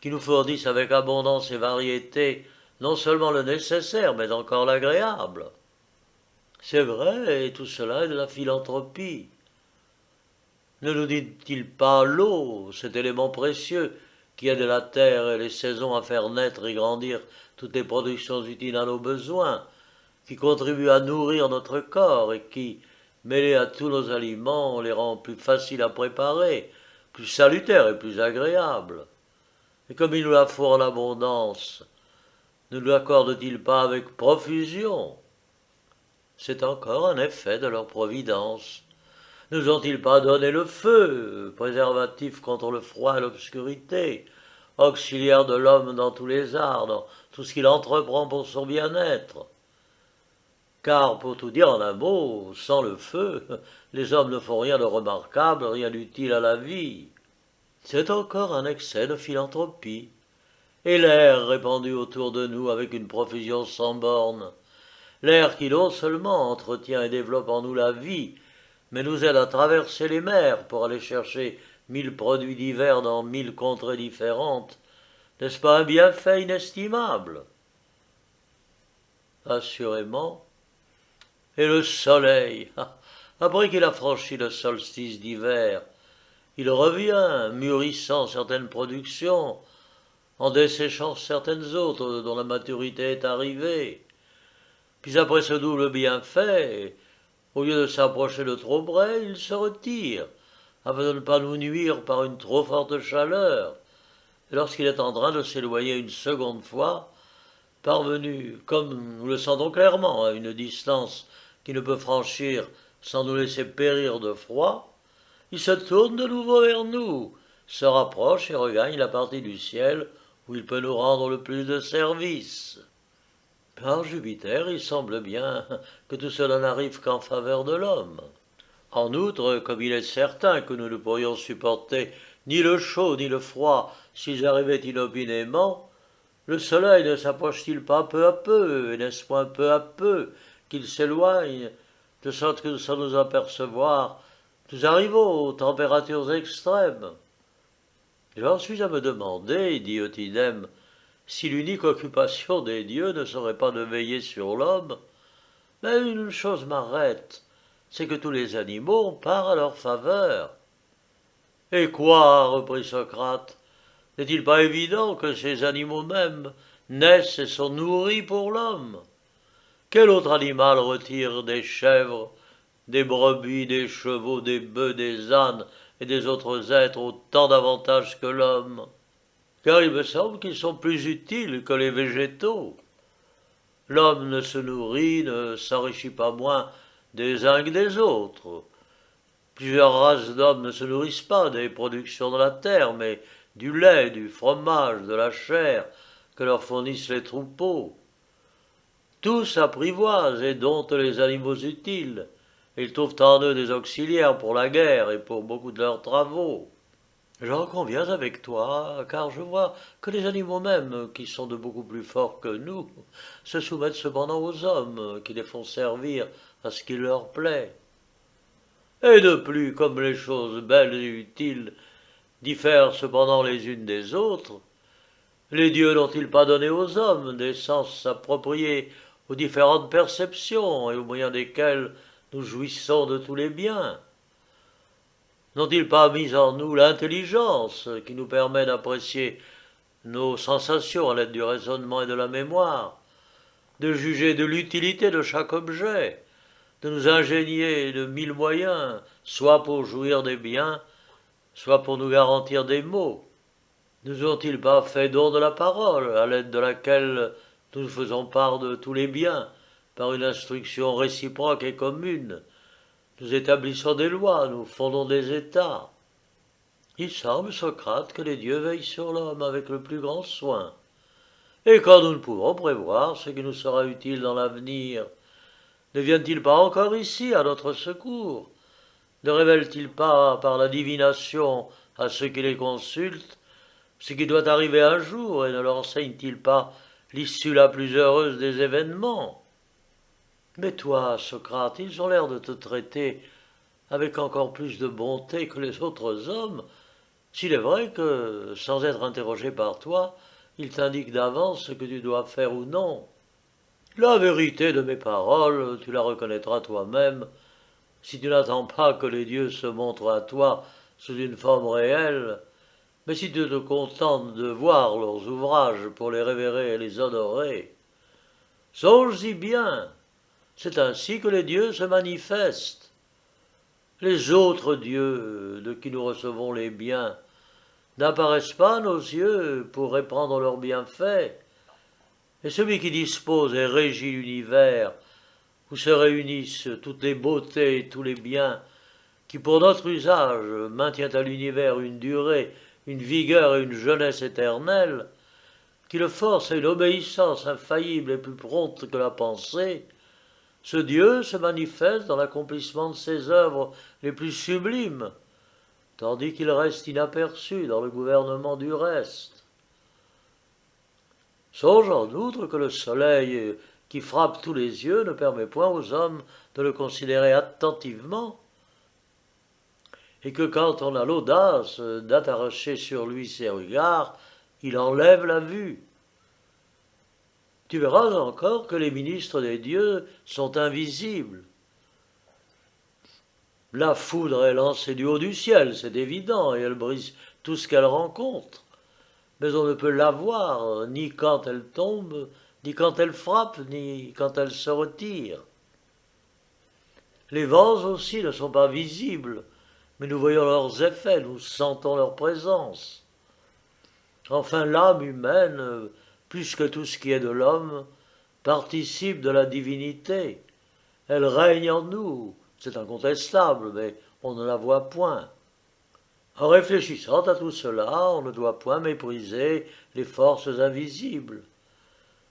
qui nous fournissent avec abondance et variété non seulement le nécessaire, mais encore l'agréable? C'est vrai, et tout cela est de la philanthropie. Ne nous dit-il pas l'eau, cet élément précieux qui aide la terre et les saisons à faire naître et grandir toutes les productions utiles à nos besoins, qui contribuent à nourrir notre corps et qui, mêlés à tous nos aliments, les rend plus faciles à préparer, plus salutaires et plus agréables. Et comme il nous la faut en abondance, ne nous l'accorde-t-il pas avec profusion? C'est encore un effet de leur providence. Nous ont-ils pas donné le feu, préservatif contre le froid et l'obscurité, auxiliaire de l'homme dans tous les arts, dans tout ce qu'il entreprend pour son bien-être? Car, pour tout dire en un mot, sans le feu, les hommes ne font rien de remarquable, rien d'utile à la vie. C'est encore un excès de philanthropie. Et l'air répandu autour de nous avec une profusion sans bornes, l'air qui non seulement entretient et développe en nous la vie, mais nous aide à traverser les mers pour aller chercher 1000 produits divers dans 1000 contrées différentes, n'est-ce pas un bienfait inestimable? Assurément. Et le soleil, après qu'il a franchi le solstice d'hiver, il revient, mûrissant certaines productions, en desséchant certaines autres dont la maturité est arrivée. Puis après ce double bienfait, au lieu de s'approcher de trop près, il se retire, afin de ne pas nous nuire par une trop forte chaleur. Et lorsqu'il est en train de s'éloigner une seconde fois, parvenu, comme nous le sentons clairement, à une distance qu'il ne peut franchir sans nous laisser périr de froid, il se tourne de nouveau vers nous, se rapproche et regagne la partie du ciel où il peut nous rendre le plus de service. Par Jupiter, il semble bien que tout cela n'arrive qu'en faveur de l'homme. En outre, comme il est certain que nous ne pourrions supporter ni le chaud ni le froid, s'ils arrivaient inopinément, le soleil ne s'approche-t-il pas peu à peu, et n'est-ce point peu à peu qu'il s'éloigne, de sorte que sans nous apercevoir, nous arrivons aux températures extrêmes. J'en suis à me demander, dit Eutydème, si l'unique occupation des dieux ne serait pas de veiller sur l'homme. Mais une chose m'arrête, c'est que tous les animaux parent à leur faveur. Et quoi, reprit Socrate, n'est-il pas évident que ces animaux mêmes naissent et sont nourris pour l'homme? Quel autre animal retire des chèvres, des brebis, des chevaux, des bœufs, des ânes et des autres êtres autant d'avantages que l'homme? Car il me semble qu'ils sont plus utiles que les végétaux. L'homme ne se nourrit, ne s'enrichit pas moins des uns que des autres. Plusieurs races d'hommes ne se nourrissent pas des productions de la terre, mais du lait, du fromage, de la chair que leur fournissent les troupeaux. Tous apprivoisent et domptent les animaux utiles. Ils trouvent en eux des auxiliaires pour la guerre et pour beaucoup de leurs travaux. J'en conviens avec toi, car je vois que les animaux mêmes, qui sont de beaucoup plus forts que nous, se soumettent cependant aux hommes, qui les font servir à ce qui leur plaît. Et de plus, comme les choses belles et utiles diffèrent cependant les unes des autres, les dieux n'ont-ils pas donné aux hommes des sens appropriés aux différentes perceptions et au moyen desquels nous jouissons de tous les biens? N'ont-ils pas mis en nous l'intelligence qui nous permet d'apprécier nos sensations à l'aide du raisonnement et de la mémoire, de juger de l'utilité de chaque objet, de nous ingénier de mille moyens, soit pour jouir des biens, soit pour nous garantir des maux? Nous ont-ils pas fait don de la parole, à l'aide de laquelle nous faisons part de tous les biens, par une instruction réciproque et commune? Nous établissons des lois, nous fondons des États. Il semble, Socrate, que les dieux veillent sur l'homme avec le plus grand soin. Et quand nous ne pouvons prévoir ce qui nous sera utile dans l'avenir, ne viennent-ils pas encore ici à notre secours? Ne révèlent-ils pas par la divination à ceux qui les consultent ce qui doit arriver un jour et ne leur enseignent-ils pas l'issue la plus heureuse des événements? Mais toi, Socrate, ils ont l'air de te traiter avec encore plus de bonté que les autres hommes, s'il est vrai que, sans être interrogé par toi, ils t'indiquent d'avance ce que tu dois faire ou non. La vérité de mes paroles, tu la reconnaîtras toi-même, si tu n'attends pas que les dieux se montrent à toi sous une forme réelle, mais si tu te contentes de voir leurs ouvrages pour les révérer et les honorer. Songe-y bien, c'est ainsi que les dieux se manifestent. Les autres dieux de qui nous recevons les biens n'apparaissent pas à nos yeux pour répandre leurs bienfaits, et celui qui dispose et régit l'univers, où se réunissent toutes les beautés et tous les biens, qui pour notre usage maintient à l'univers une durée, une vigueur et une jeunesse éternelle, qui le force à une obéissance infaillible et plus prompte que la pensée, ce Dieu se manifeste dans l'accomplissement de ses œuvres les plus sublimes, tandis qu'il reste inaperçu dans le gouvernement du reste. Songe en outre que le soleil qui frappe tous les yeux ne permet point aux hommes de le considérer attentivement, et que quand on a l'audace d'attacher sur lui ses regards, il enlève la vue. Tu verras encore que les ministres des dieux sont invisibles. La foudre est lancée du haut du ciel, c'est évident, et elle brise tout ce qu'elle rencontre. Mais on ne peut la voir, ni quand elle tombe, ni quand elle frappe, ni quand elle se retire. Les vents aussi ne sont pas visibles, mais nous voyons leurs effets, nous sentons leur présence. Enfin, l'âme humaine, plus que tout ce qui est de l'homme, participe de la divinité. Elle règne en nous, c'est incontestable, mais on ne la voit point. En réfléchissant à tout cela, on ne doit point mépriser les forces invisibles,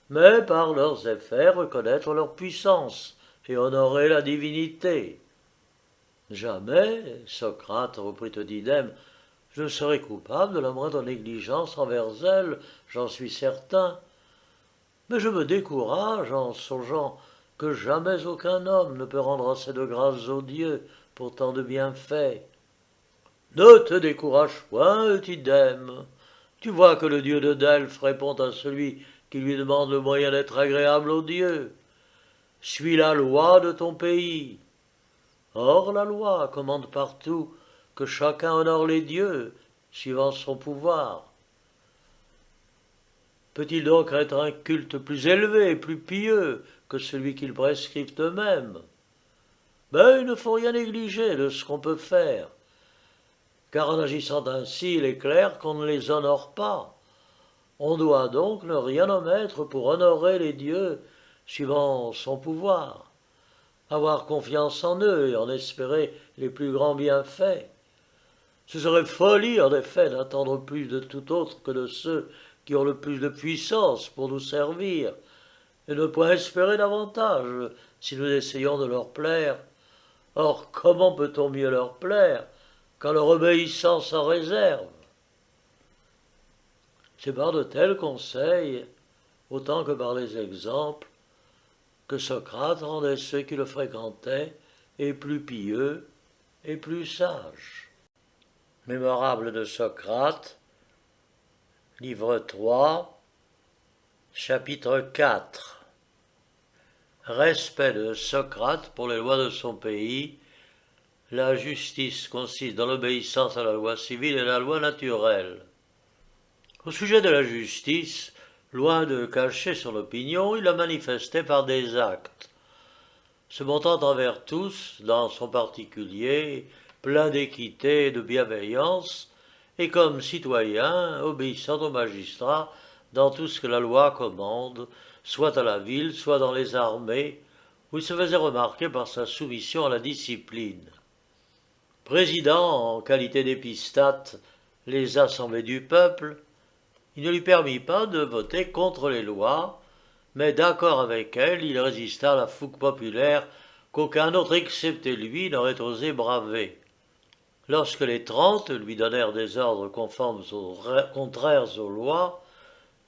mais par leurs effets reconnaître leur puissance et honorer la divinité. Jamais, Socrate, reprit Eutydème, Je serais coupable de la moindre négligence envers elle, j'en suis certain. Mais je me décourage en songeant que jamais aucun homme ne peut rendre assez de grâces aux dieux pour tant de bienfaits. Ne te décourage point, Eutydème. Tu vois que le dieu de Delphes répond à celui qui lui demande le moyen d'être agréable aux dieux. Suis la loi de ton pays. Or la loi commande partout que chacun honore les dieux, suivant son pouvoir. Peut-il donc être un culte plus élevé et plus pieux que celui qu'ils prescrivent eux-mêmes? Mais il ne faut rien négliger de ce qu'on peut faire, car en agissant ainsi, il est clair qu'on ne les honore pas. On doit donc ne rien omettre pour honorer les dieux suivant son pouvoir, avoir confiance en eux et en espérer les plus grands bienfaits. Ce serait folie, en effet, d'attendre plus de tout autre que de ceux qui ont le plus de puissance pour nous servir, et ne point espérer davantage si nous essayons de leur plaire. Or, comment peut-on mieux leur plaire qu'en leur obéissant sans réserve? C'est par de tels conseils, autant que par les exemples, que Socrate rendait ceux qui le fréquentaient et plus pieux et plus sages. Mémorable de Socrate, livre 3, chapitre 4. Respect de Socrate pour les lois de son pays. La justice consiste dans l'obéissance à la loi civile et la loi naturelle. Au sujet de la justice, loin de cacher son opinion, il la manifestait par des actes, se montrant envers tous, dans son particulier, plein d'équité et de bienveillance, et comme citoyen, obéissant aux magistrats dans tout ce que la loi commande, soit à la ville, soit dans les armées, où il se faisait remarquer par sa soumission à la discipline. Présidant en qualité d'épistate les assemblées du peuple, il ne lui permit pas de voter contre les lois, mais d'accord avec elles, il résista à la fougue populaire qu'aucun autre excepté lui n'aurait osé braver. Lorsque les 30 lui donnèrent des ordres contraires aux lois,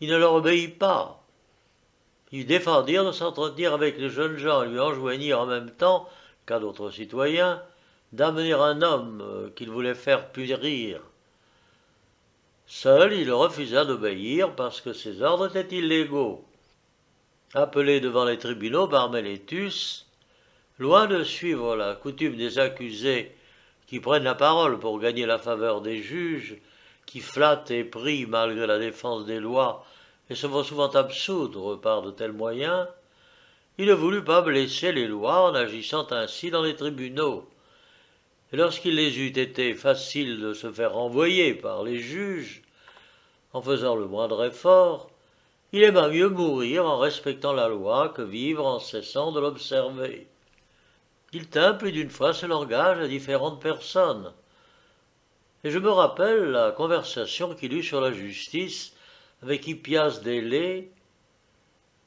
il ne leur obéit pas. Ils défendirent de s'entretenir avec les jeunes gens et lui enjoignirent en même temps qu'à d'autres citoyens d'amener un homme qu'il voulait faire périr. Seul, il refusa d'obéir parce que ses ordres étaient illégaux. Appelé devant les tribunaux par Mélétus, loin de suivre la coutume des accusés qui prennent la parole pour gagner la faveur des juges, qui flattent et prient malgré la défense des lois et se font souvent absoudre par de tels moyens, il ne voulut pas blesser les lois en agissant ainsi dans les tribunaux. Et lorsqu'il les eût été facile de se faire renvoyer par les juges, en faisant le moindre effort, il aima mieux mourir en respectant la loi que vivre en cessant de l'observer. Il tint plus d'une fois ce langage à différentes personnes. Et je me rappelle la conversation qu'il eut sur la justice avec Hippias d'Élée.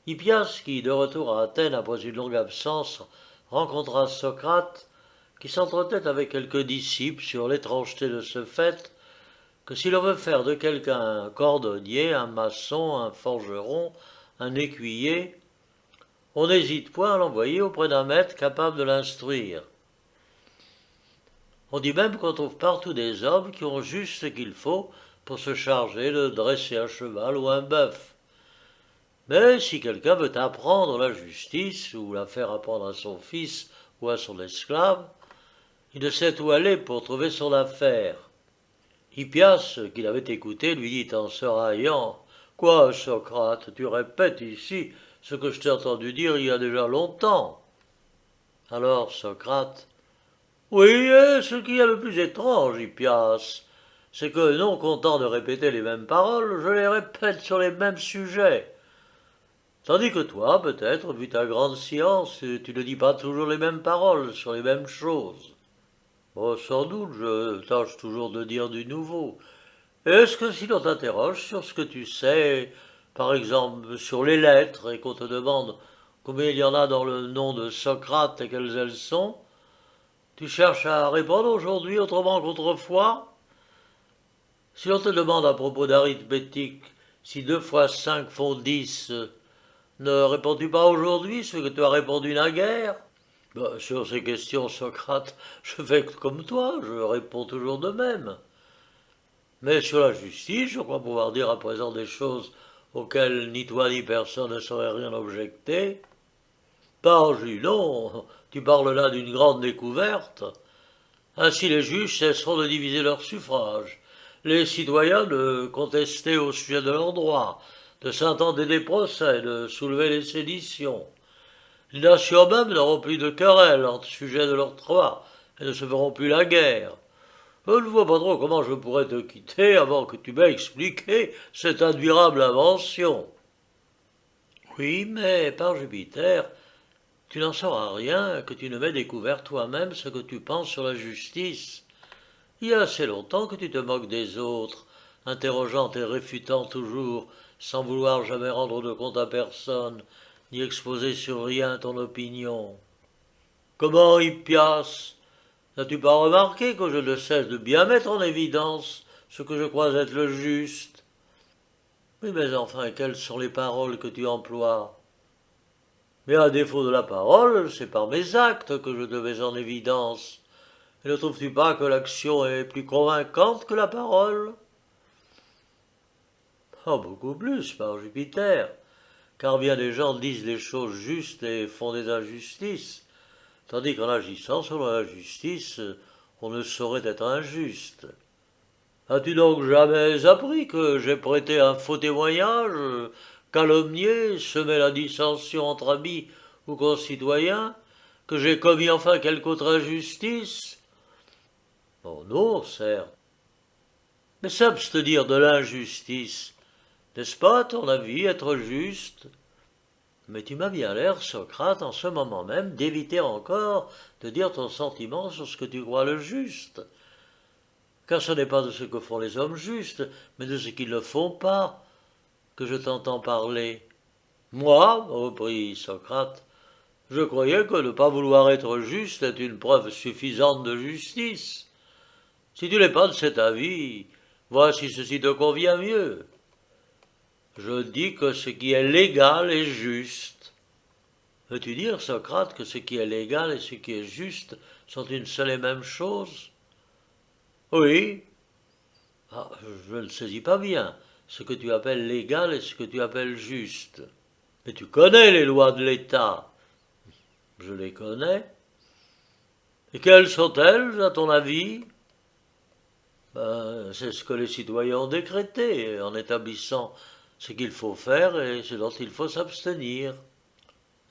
Hippias, qui, de retour à Athènes après une longue absence, rencontra Socrate, qui s'entretenait avec quelques disciples sur l'étrangeté de ce fait, que si l'on veut faire de quelqu'un un cordonnier, un maçon, un forgeron, un écuyer, on n'hésite point à l'envoyer auprès d'un maître capable de l'instruire. On dit même qu'on trouve partout des hommes qui ont juste ce qu'il faut pour se charger de dresser un cheval ou un bœuf. Mais si quelqu'un veut apprendre la justice ou la faire apprendre à son fils ou à son esclave, il ne sait où aller pour trouver son affaire. Hippias, qui l'avait écouté, lui dit en se raillant « Quoi, Socrate, tu répètes ici ce que je t'ai entendu dire il y a déjà longtemps ?» Alors Socrate « Oui, et ce qui est le plus étrange, Hippias, c'est que, non content de répéter les mêmes paroles, je les répète sur les mêmes sujets. Tandis que toi, peut-être, vu ta grande science, tu ne dis pas toujours les mêmes paroles sur les mêmes choses. Oh, sans doute, je tâche toujours de dire du nouveau. Est-ce que si l'on t'interroge sur ce que tu sais, par exemple sur les lettres, et qu'on te demande combien il y en a dans le nom de Socrate et quelles elles sont, tu cherches à répondre aujourd'hui autrement qu'autrefois? Si l'on te demande à propos d'arithmétique si 2 fois 5 font 10, ne réponds-tu pas aujourd'hui ce que tu as répondu naguère? Sur ces questions, Socrate, je fais comme toi, je réponds toujours de même. Mais sur la justice, je crois pouvoir dire à présent des choses auxquelles ni toi ni personne ne saurait rien objecter. Parjus, non, tu parles là d'une grande découverte. Ainsi les juges cesseront de diviser leurs suffrages, les citoyens de contester au sujet de leurs droits, de s'intenter des procès, de soulever les séditions. Les nations même n'auront plus de querelles entre sujets de leurs droits et ne se feront plus la guerre. Je ne vois pas trop comment je pourrais te quitter avant que tu m'aies expliqué cette admirable invention. Oui, mais par Jupiter, tu n'en sauras rien que tu ne m'aies découvert toi-même ce que tu penses sur la justice. Il y a assez longtemps que tu te moques des autres, interrogeant et réfutant toujours, sans vouloir jamais rendre de compte à personne, ni exposer sur rien ton opinion. Comment, Hippias, n'as-tu pas remarqué que je ne cesse de bien mettre en évidence ce que je crois être le juste? Oui, mais enfin, quelles sont les paroles que tu emploies? Mais à défaut de la parole, c'est par mes actes que je te mets en évidence. Et ne trouves-tu pas que l'action est plus convaincante que la parole? Oh, beaucoup plus, par Jupiter, car bien des gens disent des choses justes et font des injustices, tandis qu'en agissant selon la justice, on ne saurait être injuste. As-tu donc jamais appris que j'ai prêté un faux témoignage, calomnié, semé la dissension entre amis ou concitoyens, que j'ai commis enfin quelque autre injustice? Oh non, certes. Mais s'abstenir de l'injustice, n'est-ce pas, à ton avis, être juste? Mais tu m'as bien l'air, Socrate, en ce moment même, d'éviter encore de dire ton sentiment sur ce que tu crois le juste. Car ce n'est pas de ce que font les hommes justes, mais de ce qu'ils ne font pas, que je t'entends parler. Moi, reprit Socrate, je croyais que ne pas vouloir être juste est une preuve suffisante de justice. Si tu n'es pas de cet avis, vois si ceci te convient mieux. Je dis que ce qui est légal est juste. Veux-tu dire, Socrate, que ce qui est légal et ce qui est juste sont une seule et même chose? Oui. Ah, je ne saisis pas bien ce que tu appelles légal et ce que tu appelles juste. Mais tu connais les lois de l'État. Je les connais. Et quelles sont-elles, à ton avis? C'est ce que les citoyens ont décrété en établissant ce qu'il faut faire et ce dont il faut s'abstenir.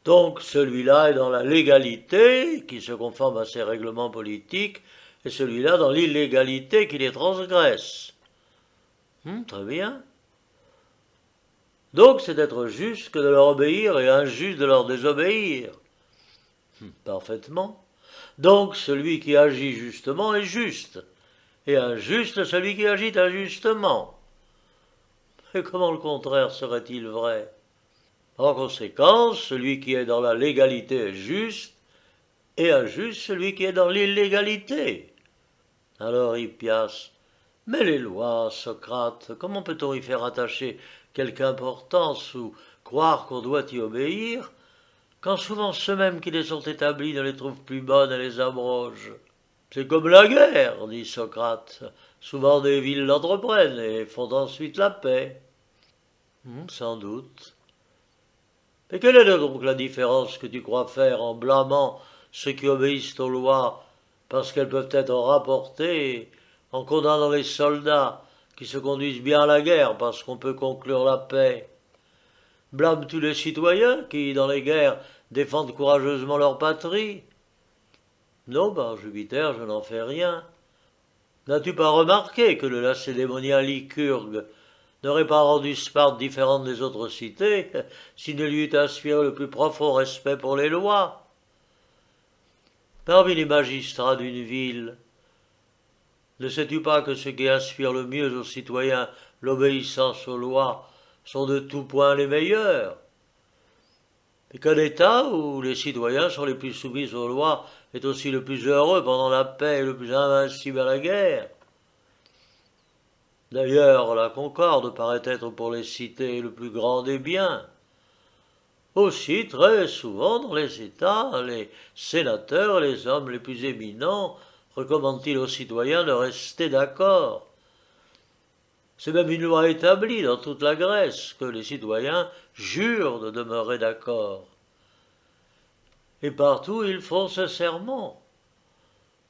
Donc celui-là est dans la légalité, qui se conforme à ses règlements politiques, et celui-là dans l'illégalité qui les transgresse. Très bien. Donc c'est être juste que de leur obéir et injuste de leur désobéir. Parfaitement. Donc celui qui agit justement est juste, et injuste celui qui agit injustement. Et comment le contraire serait-il vrai? En conséquence, celui qui est dans la légalité est juste, et injuste celui qui est dans l'illégalité. Alors Hippias, mais les lois, Socrate, comment peut-on y faire attacher quelque importance ou croire qu'on doit y obéir, quand souvent ceux-mêmes qui les ont établis ne les trouvent plus bonnes et les abrogent? C'est comme la guerre, dit Socrate. Souvent des villes l'entreprennent et font ensuite la paix. Sans doute. Mais quelle est donc la différence que tu crois faire en blâmant ceux qui obéissent aux lois parce qu'elles peuvent être rapportées, en condamnant les soldats qui se conduisent bien à la guerre parce qu'on peut conclure la paix? Blâmes-tu les citoyens qui, dans les guerres, défendent courageusement leur patrie? Non, par Jupiter, je n'en fais rien. N'as-tu pas remarqué que le lacédémonien Lycurgue n'aurait pas rendu Sparte différente des autres cités s'il ne lui eût inspiré le plus profond respect pour les lois? Parmi les magistrats d'une ville, ne sais-tu pas que ceux qui inspirent le mieux aux citoyens l'obéissance aux lois sont de tout point les meilleurs? Et qu'un État où les citoyens sont les plus soumis aux lois est aussi le plus heureux pendant la paix et le plus invincible à la guerre? D'ailleurs, la concorde paraît être pour les cités le plus grand des biens. Aussi, très souvent dans les États, les sénateurs, les hommes les plus éminents, recommandent-ils aux citoyens de rester d'accord. C'est même une loi établie dans toute la Grèce que les citoyens jurent de demeurer d'accord. Et partout ils font ce serment.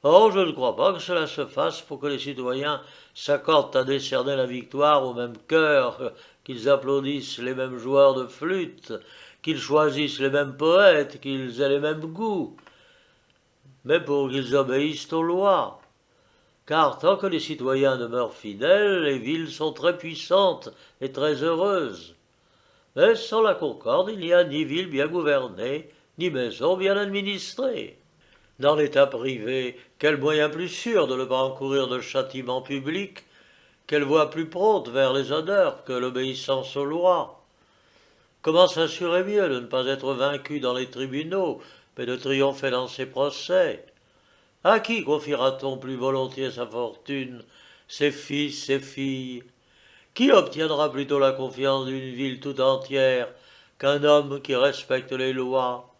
Or, je ne crois pas que cela se fasse pour que les citoyens s'accordent à décerner la victoire au même cœur, qu'ils applaudissent les mêmes joueurs de flûte, qu'ils choisissent les mêmes poètes, qu'ils aient les mêmes goûts, mais pour qu'ils obéissent aux lois. Car tant que les citoyens demeurent fidèles, les villes sont très puissantes et très heureuses. Mais sans la concorde, il n'y a ni ville bien gouvernée, ni maison bien administrée. Dans l'état privé, quel moyen plus sûr de ne pas encourir de châtiments publics, quelle voie plus prompte vers les honneurs que l'obéissance aux lois? Comment s'assurer mieux de ne pas être vaincu dans les tribunaux, mais de triompher dans ses procès? À qui confiera-t-on plus volontiers sa fortune, ses fils, ses filles? Qui obtiendra plutôt la confiance d'une ville tout entière qu'un homme qui respecte les lois?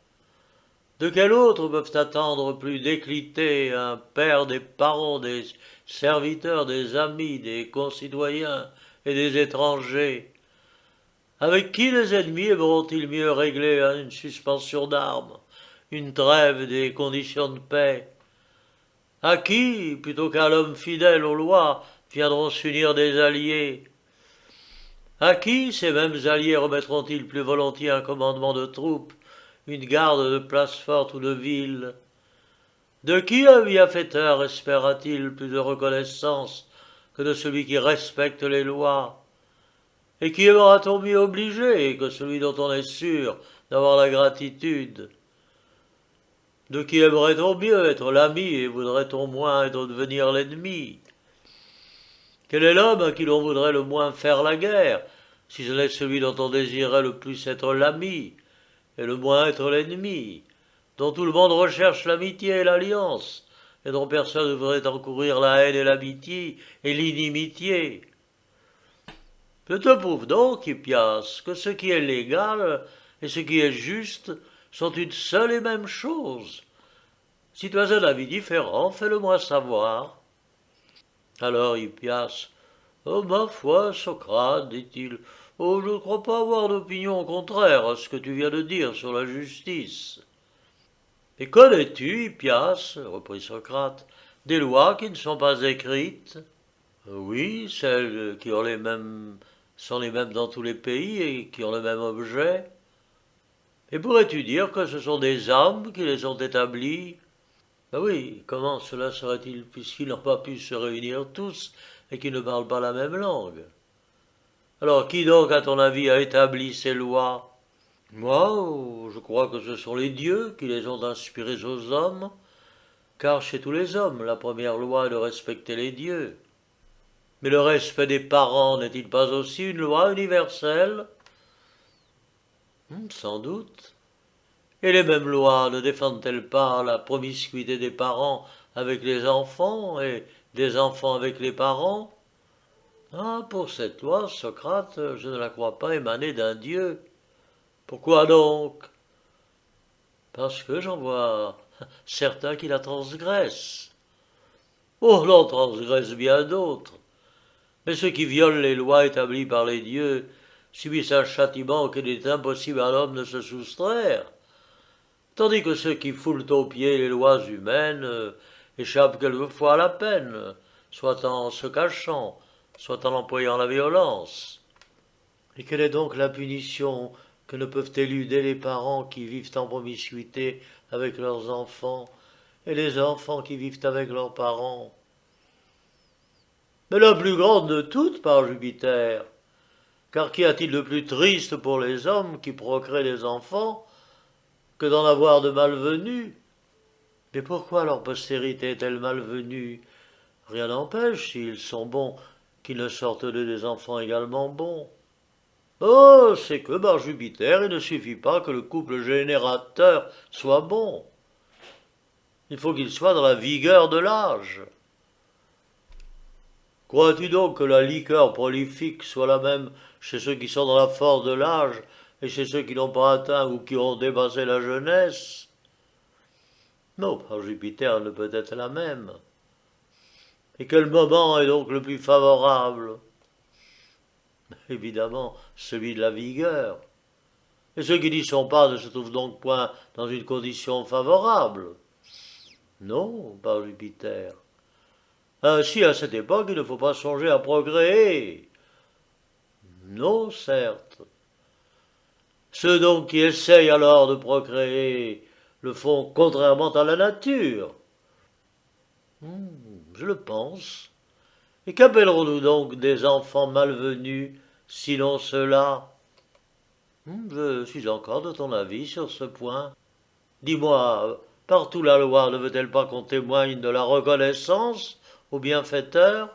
De quel autre peuvent attendre plus d'équité un père des parents, des serviteurs, des amis, des concitoyens et des étrangers? Avec qui les ennemis aimeront-ils mieux régler une suspension d'armes, une trêve des conditions de paix? À qui, plutôt qu'à l'homme fidèle aux lois, viendront s'unir des alliés? À qui ces mêmes alliés remettront-ils plus volontiers un commandement de troupes, une garde de place forte ou de ville? De qui un bienfaiteur espérera-t-il plus de reconnaissance que de celui qui respecte les lois? Et qui aimera-t-on mieux obliger que celui dont on est sûr d'avoir la gratitude? De qui aimerait-on mieux être l'ami et voudrait-on moins devenir l'ennemi? Quel est l'homme à qui l'on voudrait le moins faire la guerre, si ce n'est celui dont on désirait le plus être l'ami, et le moins être l'ennemi, dont tout le monde recherche l'amitié et l'alliance, et dont personne ne voudrait encourir la haine et l'amitié et l'inimitié? Je te prouve donc, Hippias, que ce qui est légal et ce qui est juste sont une seule et même chose. Si tu as un avis différent, fais-le-moi savoir. Alors Hippias, oh ma foi, Socrate, dit-il, oh je ne crois pas avoir d'opinion contraire à ce que tu viens de dire sur la justice. Et connais-tu, Hippias, reprit Socrate, des lois qui ne sont pas écrites? Oui, celles qui ont sont les mêmes dans tous les pays et qui ont le même objet. Et pourrais-tu dire que ce sont des hommes qui les ont établies? Ben oui, comment cela serait-il puisqu'ils n'ont pas pu se réunir tous et qu'ils ne parlent pas la même langue? Alors qui donc, à ton avis, a établi ces lois? Moi, je crois que ce sont les dieux qui les ont inspirées aux hommes, car chez tous les hommes, la première loi est de respecter les dieux. Mais le respect des parents n'est-il pas aussi une loi universelle? Sans doute. Et les mêmes lois ne défendent-elles pas la promiscuité des parents avec les enfants et des enfants avec les parents? Ah, pour cette loi, Socrate, je ne la crois pas émaner d'un dieu. Pourquoi donc? Parce que j'en vois certains qui la transgressent. Oh, l'on transgresse bien d'autres. Mais ceux qui violent les lois établies par les dieux subissent un châtiment auquel il est impossible à l'homme de se soustraire, tandis que ceux qui foulent aux pieds les lois humaines échappent quelquefois à la peine, soit en se cachant, soit en employant la violence. Et quelle est donc la punition que ne peuvent éluder les parents qui vivent en promiscuité avec leurs enfants, et les enfants qui vivent avec leurs parents? Mais la plus grande de toutes, par Jupiter, car qu'y a-t-il de plus triste pour les hommes qui procréent des enfants que d'en avoir de malvenus? Mais pourquoi leur postérité est-elle malvenue? Rien n'empêche, s'ils sont bons, qu'ils ne sortent d'eux des enfants également bons. Oh, c'est que par Jupiter, il ne suffit pas que le couple générateur soit bon. Il faut qu'il soit dans la vigueur de l'âge. Crois-tu donc que la liqueur prolifique soit la même chez ceux qui sont dans la force de l'âge et chez ceux qui n'ont pas atteint ou qui ont dépassé la jeunesse? Non, par Jupiter, elle ne peut être la même. Et quel moment est donc le plus favorable? Évidemment, celui de la vigueur. Et ceux qui n'y sont pas ne se trouvent donc point dans une condition favorable? Non, par Jupiter. Ainsi, à cette époque, il ne faut pas songer à procréer. Non, certes. Ceux donc qui essayent alors de procréer le font contrairement à la nature. Je le pense. Et qu'appellerons-nous donc des enfants malvenus, sinon ceux-là? Je suis encore de ton avis sur ce point. Dis-moi, partout la loi ne veut-elle pas qu'on témoigne de la reconnaissance au bienfaiteur?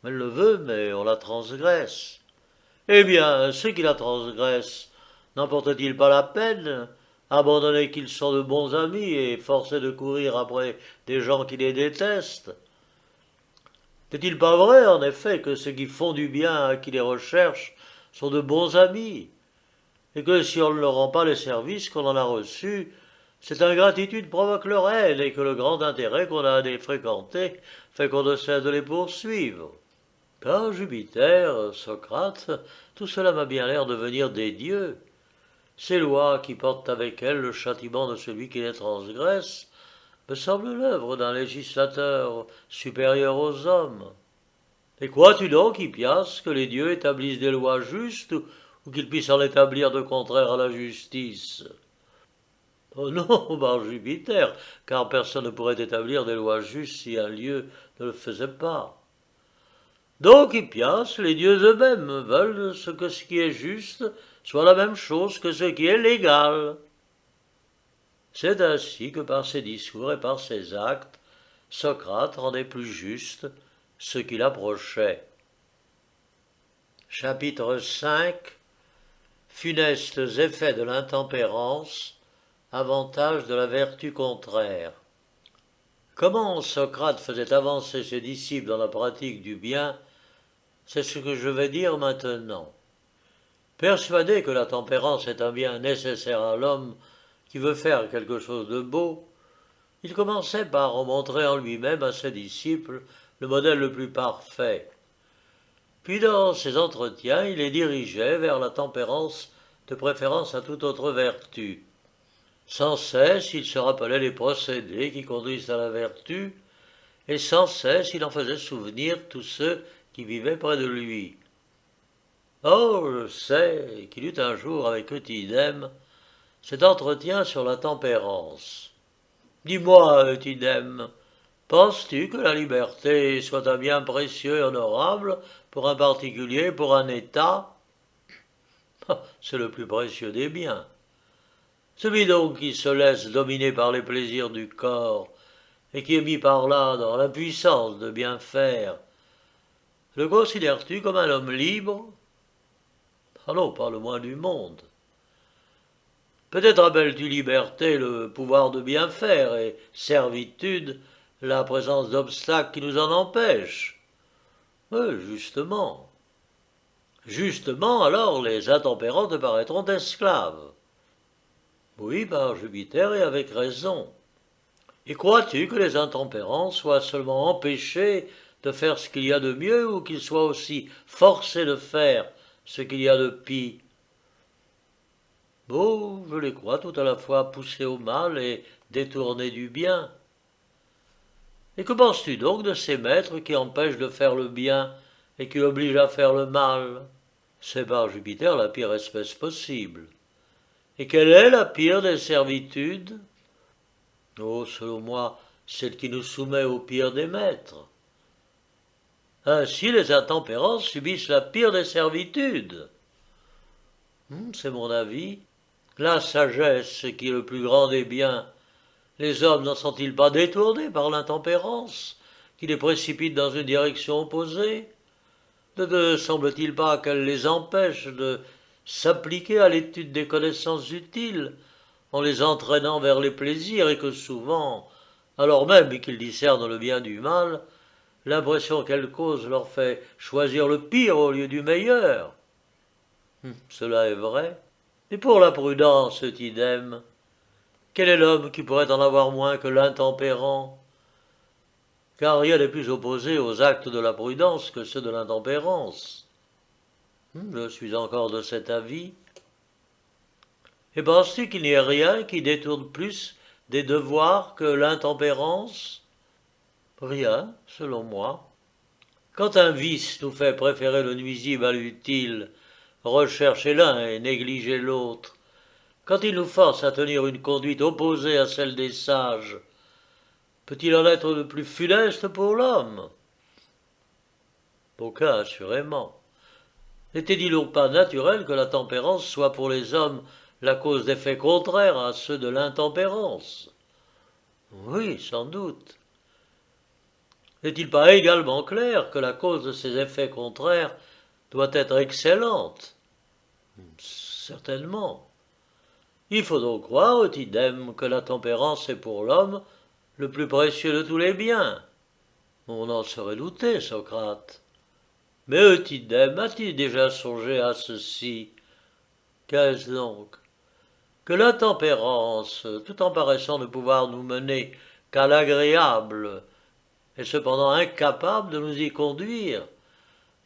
Elle le veut, mais on la transgresse. Eh bien, ceux qui la transgressent, n'emportent-ils pas la peine, abandonnés qu'ils sont de bons amis et forcés de courir après des gens qui les détestent? N'est-il pas vrai, en effet, que ceux qui font du bien à qui les recherchent sont de bons amis, et que si on ne leur rend pas les services qu'on en a reçus, cette ingratitude provoque leur haine, et que le grand intérêt qu'on a à les fréquenter fait qu'on ne cesse de les poursuivre? Ah, Jupiter, Socrate, tout cela m'a bien l'air de venir des dieux. Ces lois qui portent avec elles le châtiment de celui qui les transgresse me semblent l'œuvre d'un législateur supérieur aux hommes. Et crois-tu donc, Hippias, que les dieux établissent des lois justes ou qu'ils puissent en établir de contraires à la justice? Oh non, par Jupiter, car personne ne pourrait établir des lois justes si un lieu ne le faisait pas. Donc, Hippias, les dieux eux-mêmes veulent que ce qui est juste soit la même chose que ce qui est légal. C'est ainsi que par ses discours et par ses actes, Socrate rendait plus juste ce qu'il approchait. Chapitre 5. Funestes effets de l'intempérance, avantages de la vertu contraire. Comment Socrate faisait avancer ses disciples dans la pratique du bien, c'est ce que je vais dire maintenant. Persuadé que la tempérance est un bien nécessaire à l'homme qui veut faire quelque chose de beau, il commençait par en montrer en lui-même à ses disciples le modèle le plus parfait. Puis dans ses entretiens, il les dirigeait vers la tempérance de préférence à toute autre vertu. Sans cesse, il se rappelait les procédés qui conduisent à la vertu, et sans cesse il en faisait souvenir tous ceux qui vivaient près de lui. Or, je sais qu'il eut un jour avec Eutydème cet entretien sur la tempérance. Dis-moi, Eutydème, penses-tu que la liberté soit un bien précieux et honorable pour un particulier, pour un État? C'est le plus précieux des biens. Celui donc qui se laisse dominer par les plaisirs du corps et qui est mis par là dans l'impuissance de bien faire, le considères-tu comme un homme libre? Allons, pas le moins du monde. Peut-être appelles-tu liberté le pouvoir de bien faire et servitude la présence d'obstacles qui nous en empêchent. Oui, justement. Justement, alors les intempérants te paraîtront esclaves. Oui, par Jupiter, et avec raison. Et crois-tu que les intempérants soient seulement empêchés de faire ce qu'il y a de mieux ou qu'ils soient aussi forcés de faire ce qu'il y a de pis? Oh, je les crois tout à la fois poussés au mal et détournés du bien. Et que penses-tu donc de ces maîtres qui empêchent de faire le bien et qui obligent à faire le mal? C'est par Jupiter la pire espèce possible. Et quelle est la pire des servitudes? Oh, selon moi, celle qui nous soumet au pire des maîtres. Ainsi, les intempérants subissent la pire des servitudes. C'est mon avis. La sagesse, qui est le plus grand des biens, les hommes n'en sont-ils pas détournés par l'intempérance, qui les précipite dans une direction opposée? Ne semble-t-il pas qu'elle les empêche de s'appliquer à l'étude des connaissances utiles, en les entraînant vers les plaisirs, et que souvent, alors même qu'ils discernent le bien du mal, l'impression qu'elle cause leur fait choisir le pire au lieu du meilleur. Cela est vrai. Et pour la prudence, idem. Quel est l'homme qui pourrait en avoir moins que l'intempérant? Car rien n'est plus opposé aux actes de la prudence que ceux de l'intempérance. Je suis encore de cet avis. Et penses-tu qu'il n'y ait rien qui détourne plus des devoirs que l'intempérance? Rien, selon moi. Quand un vice nous fait préférer le nuisible à l'utile, rechercher l'un et négliger l'autre, quand il nous force à tenir une conduite opposée à celle des sages, peut-il en être de plus funeste pour l'homme? Aucun, assurément. N'était-il donc pas naturel que la tempérance soit pour les hommes la cause d'effets contraires à ceux de l'intempérance? Oui, sans doute. N'est-il pas également clair que la cause de ces effets contraires doit être excellente? Certainement. Il faut donc croire, idem, que la tempérance est pour l'homme le plus précieux de tous les biens. On en serait douté, Socrate. Mais idem, as-tu déjà songé à ceci? Qu'est-ce donc? Que la tempérance, tout en paraissant ne pouvoir nous mener qu'à l'agréable, est cependant incapable de nous y conduire,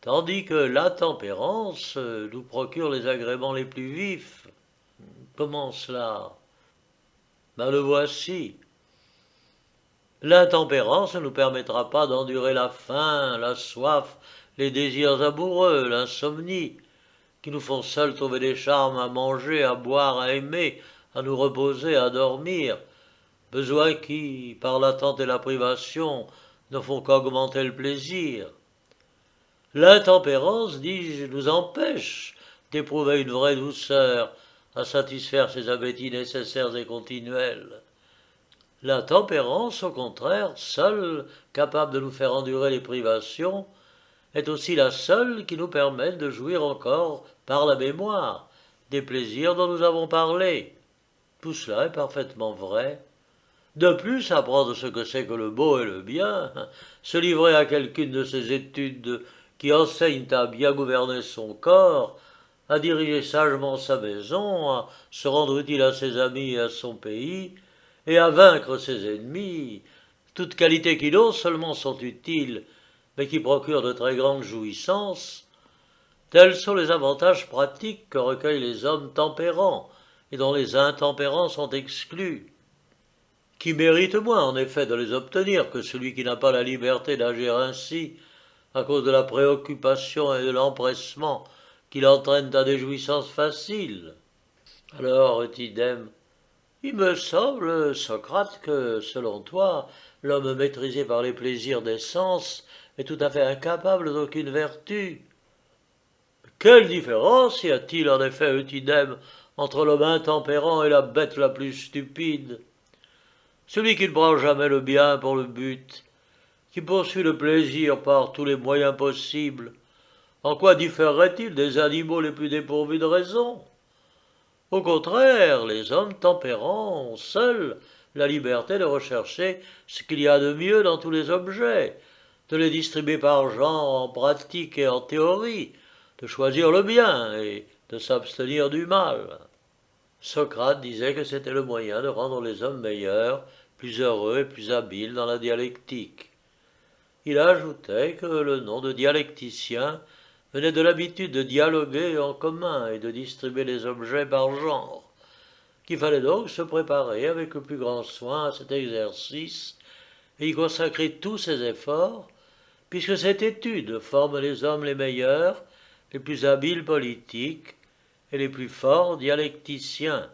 tandis que l'intempérance nous procure les agréments les plus vifs. Comment cela? Ben le voici. L'intempérance ne nous permettra pas d'endurer la faim, la soif, les désirs amoureux, l'insomnie, qui nous font seuls trouver des charmes à manger, à boire, à aimer, à nous reposer, à dormir, besoins qui, par l'attente et la privation, ne font qu'augmenter le plaisir. L'intempérance, dis-je, nous empêche d'éprouver une vraie douceur, à satisfaire ces appétits nécessaires et continuels. La tempérance, au contraire, seule capable de nous faire endurer les privations, est aussi la seule qui nous permette de jouir encore, par la mémoire, des plaisirs dont nous avons parlé. Tout cela est parfaitement vrai. De plus, apprendre ce que c'est que le beau et le bien, se livrer à quelqu'une de ces études qui enseignent à bien gouverner son corps, à diriger sagement sa maison, à se rendre utile à ses amis et à son pays, et à vaincre ses ennemis, toutes qualités qui non seulement sont utiles, mais qui procurent de très grandes jouissances, tels sont les avantages pratiques que recueillent les hommes tempérants, et dont les intempérants sont exclus. Qui mérite moins, en effet, de les obtenir que celui qui n'a pas la liberté d'agir ainsi, à cause de la préoccupation et de l'empressement qui l'entraînent à des jouissances faciles. Alors, idem, il me semble, Socrate, que, selon toi, l'homme maîtrisé par les plaisirs des sens est tout à fait incapable d'aucune vertu. Quelle différence y a-t-il, en effet, idem, entre l'homme intempérant et la bête la plus stupide? Celui qui ne prend jamais le bien pour le but, qui poursuit le plaisir par tous les moyens possibles, en quoi différerait-il des animaux les plus dépourvus de raison? Au contraire, les hommes tempérants ont seuls la liberté de rechercher ce qu'il y a de mieux dans tous les objets, de les distribuer par genre en pratique et en théorie, de choisir le bien et de s'abstenir du mal. Socrate disait que c'était le moyen de rendre les hommes meilleurs, plus heureux et plus habiles dans la dialectique. Il ajoutait que le nom de dialecticien venait de l'habitude de dialoguer en commun et de distribuer les objets par genre, qu'il fallait donc se préparer avec le plus grand soin à cet exercice et y consacrer tous ses efforts, puisque cette étude forme les hommes les meilleurs, les plus habiles politiques et les plus forts dialecticiens.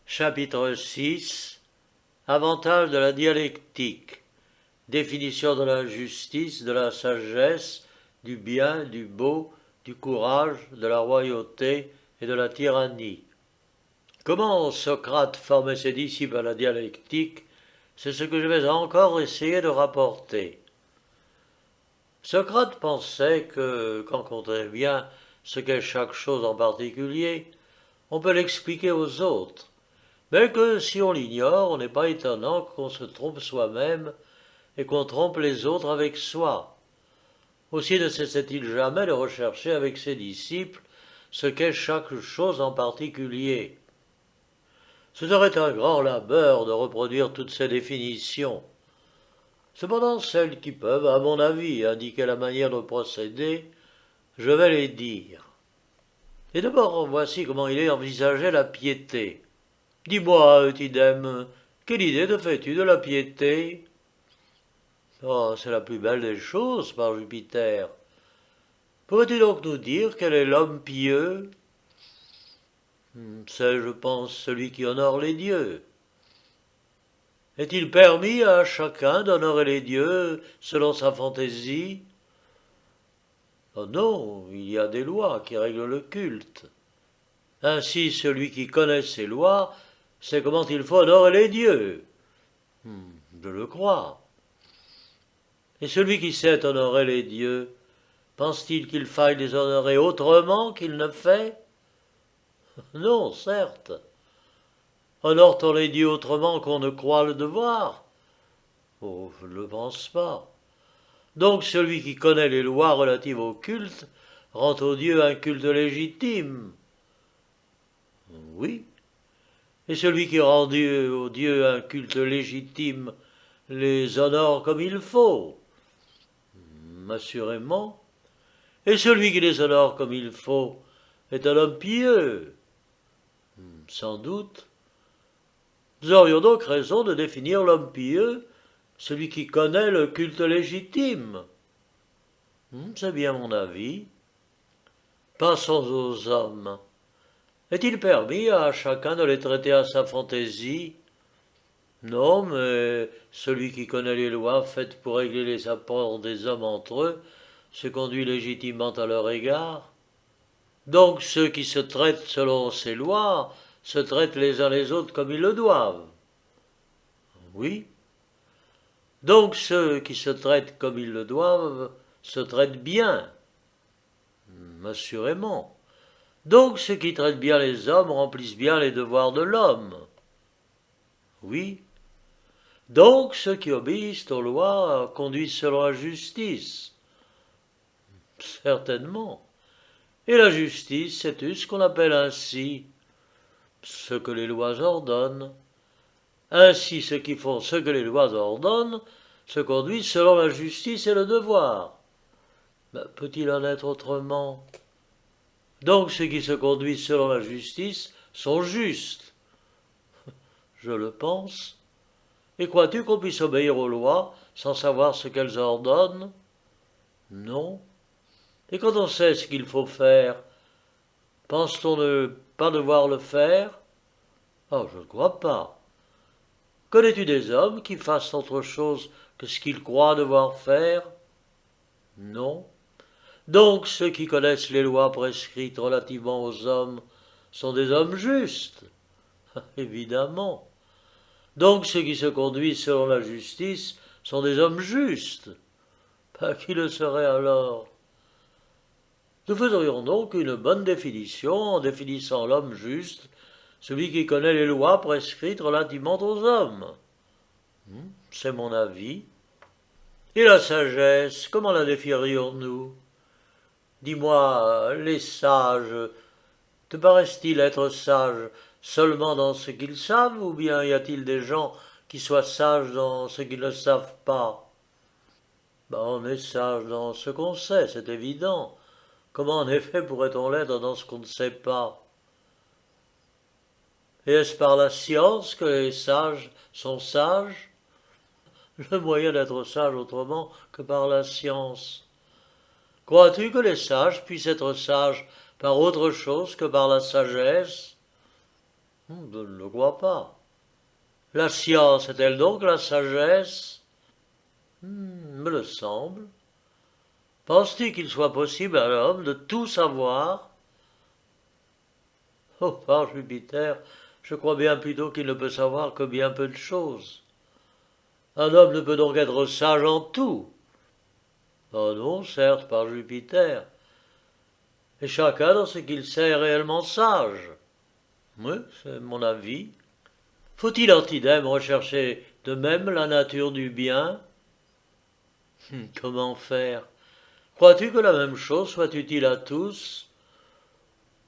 Chapitre 6. Avantages de la dialectique. Définition de la justice, de la sagesse, du bien, du beau, du courage, de la royauté et de la tyrannie. Comment Socrate formait ses disciples à la dialectique, c'est ce que je vais encore essayer de rapporter. Socrate pensait que, quand on connaît bien ce qu'est chaque chose en particulier, on peut l'expliquer aux autres, mais que si on l'ignore, on n'est pas étonnant qu'on se trompe soi-même et qu'on trompe les autres avec soi. Aussi ne cessait-il jamais de rechercher avec ses disciples ce qu'est chaque chose en particulier. Ce serait un grand labeur de reproduire toutes ces définitions. Cependant, celles qui peuvent, à mon avis, indiquer la manière de procéder, je vais les dire. Et d'abord, voici comment il est envisagé la piété. Dis-moi, Eutydème, quelle idée te fais-tu de la piété? Oh, c'est la plus belle des choses, par Jupiter. Pourrais-tu donc nous dire quel est l'homme pieux? C'est, je pense, celui qui honore les dieux. Est-il permis à chacun d'honorer les dieux selon sa fantaisie? Oh non, il y a des lois qui règlent le culte. Ainsi, celui qui connaît ces lois sait comment il faut honorer les dieux. Je le crois. Et celui qui sait honorer les dieux, pense-t-il qu'il faille les honorer autrement qu'il ne fait? Non, certes. Honore-t-on les dieux autrement qu'on ne croit le devoir? Oh, je ne le pense pas. Donc celui qui connaît les lois relatives au culte rend aux dieux un culte légitime. Oui. Et celui qui rend aux dieux un culte légitime les honore comme il faut. Assurément. Et celui qui les honore comme il faut est un homme pieux. Sans doute. Nous aurions donc raison de définir l'homme pieux, celui qui connaît le culte légitime. C'est bien mon avis. Passons aux hommes. Est-il permis à chacun de les traiter à sa fantaisie? Non, mais celui qui connaît les lois faites pour régler les rapports des hommes entre eux se conduit légitimement à leur égard. Donc ceux qui se traitent selon ces lois se traitent les uns les autres comme ils le doivent. Oui. Donc ceux qui se traitent comme ils le doivent se traitent bien. Assurément. Donc ceux qui traitent bien les hommes remplissent bien les devoirs de l'homme. Oui. Donc ceux qui obéissent aux lois conduisent selon la justice. Certainement. Et la justice, sais-tu ce qu'on appelle ainsi? Ce que les lois ordonnent. Ainsi ceux qui font ce que les lois ordonnent se conduisent selon la justice et le devoir. Peut-il en être autrement? Donc ceux qui se conduisent selon la justice sont justes. Je le pense. Et crois-tu qu'on puisse obéir aux lois sans savoir ce qu'elles ordonnent? Non. Et quand on sait ce qu'il faut faire, pense-t-on ne pas devoir le faire? Oh, je ne crois pas. Connais-tu des hommes qui fassent autre chose que ce qu'ils croient devoir faire? Non. Donc ceux qui connaissent les lois prescrites relativement aux hommes sont des hommes justes? Évidemment. Donc ceux qui se conduisent selon la justice sont des hommes justes. Qui le serait alors? Nous faiserions donc une bonne définition en définissant l'homme juste, celui qui connaît les lois prescrites relativement aux hommes. C'est mon avis. Et la sagesse, comment la définierions-nous? Dis-moi, les sages, te paraissent-ils être sages seulement dans ce qu'ils savent, ou bien y a-t-il des gens qui soient sages dans ce qu'ils ne savent pas? On est sage dans ce qu'on sait, c'est évident. Comment en effet pourrait-on l'être dans ce qu'on ne sait pas? Et est-ce par la science que les sages sont sages? Le moyen d'être sage autrement que par la science. Crois-tu que les sages puissent être sages par autre chose que par la sagesse? Je ne le crois pas. La science est-elle donc la sagesse? Me le semble. Penses-tu qu'il soit possible à l'homme de tout savoir? Oh, par Jupiter, je crois bien plutôt qu'il ne peut savoir que bien peu de choses. Un homme ne peut donc être sage en tout. Oh non, certes, par Jupiter. Et chacun dans ce qu'il sait est réellement sage. Oui, c'est mon avis. Faut-il, Antidème, rechercher de même la nature du bien? Comment faire? Crois-tu que la même chose soit utile à tous?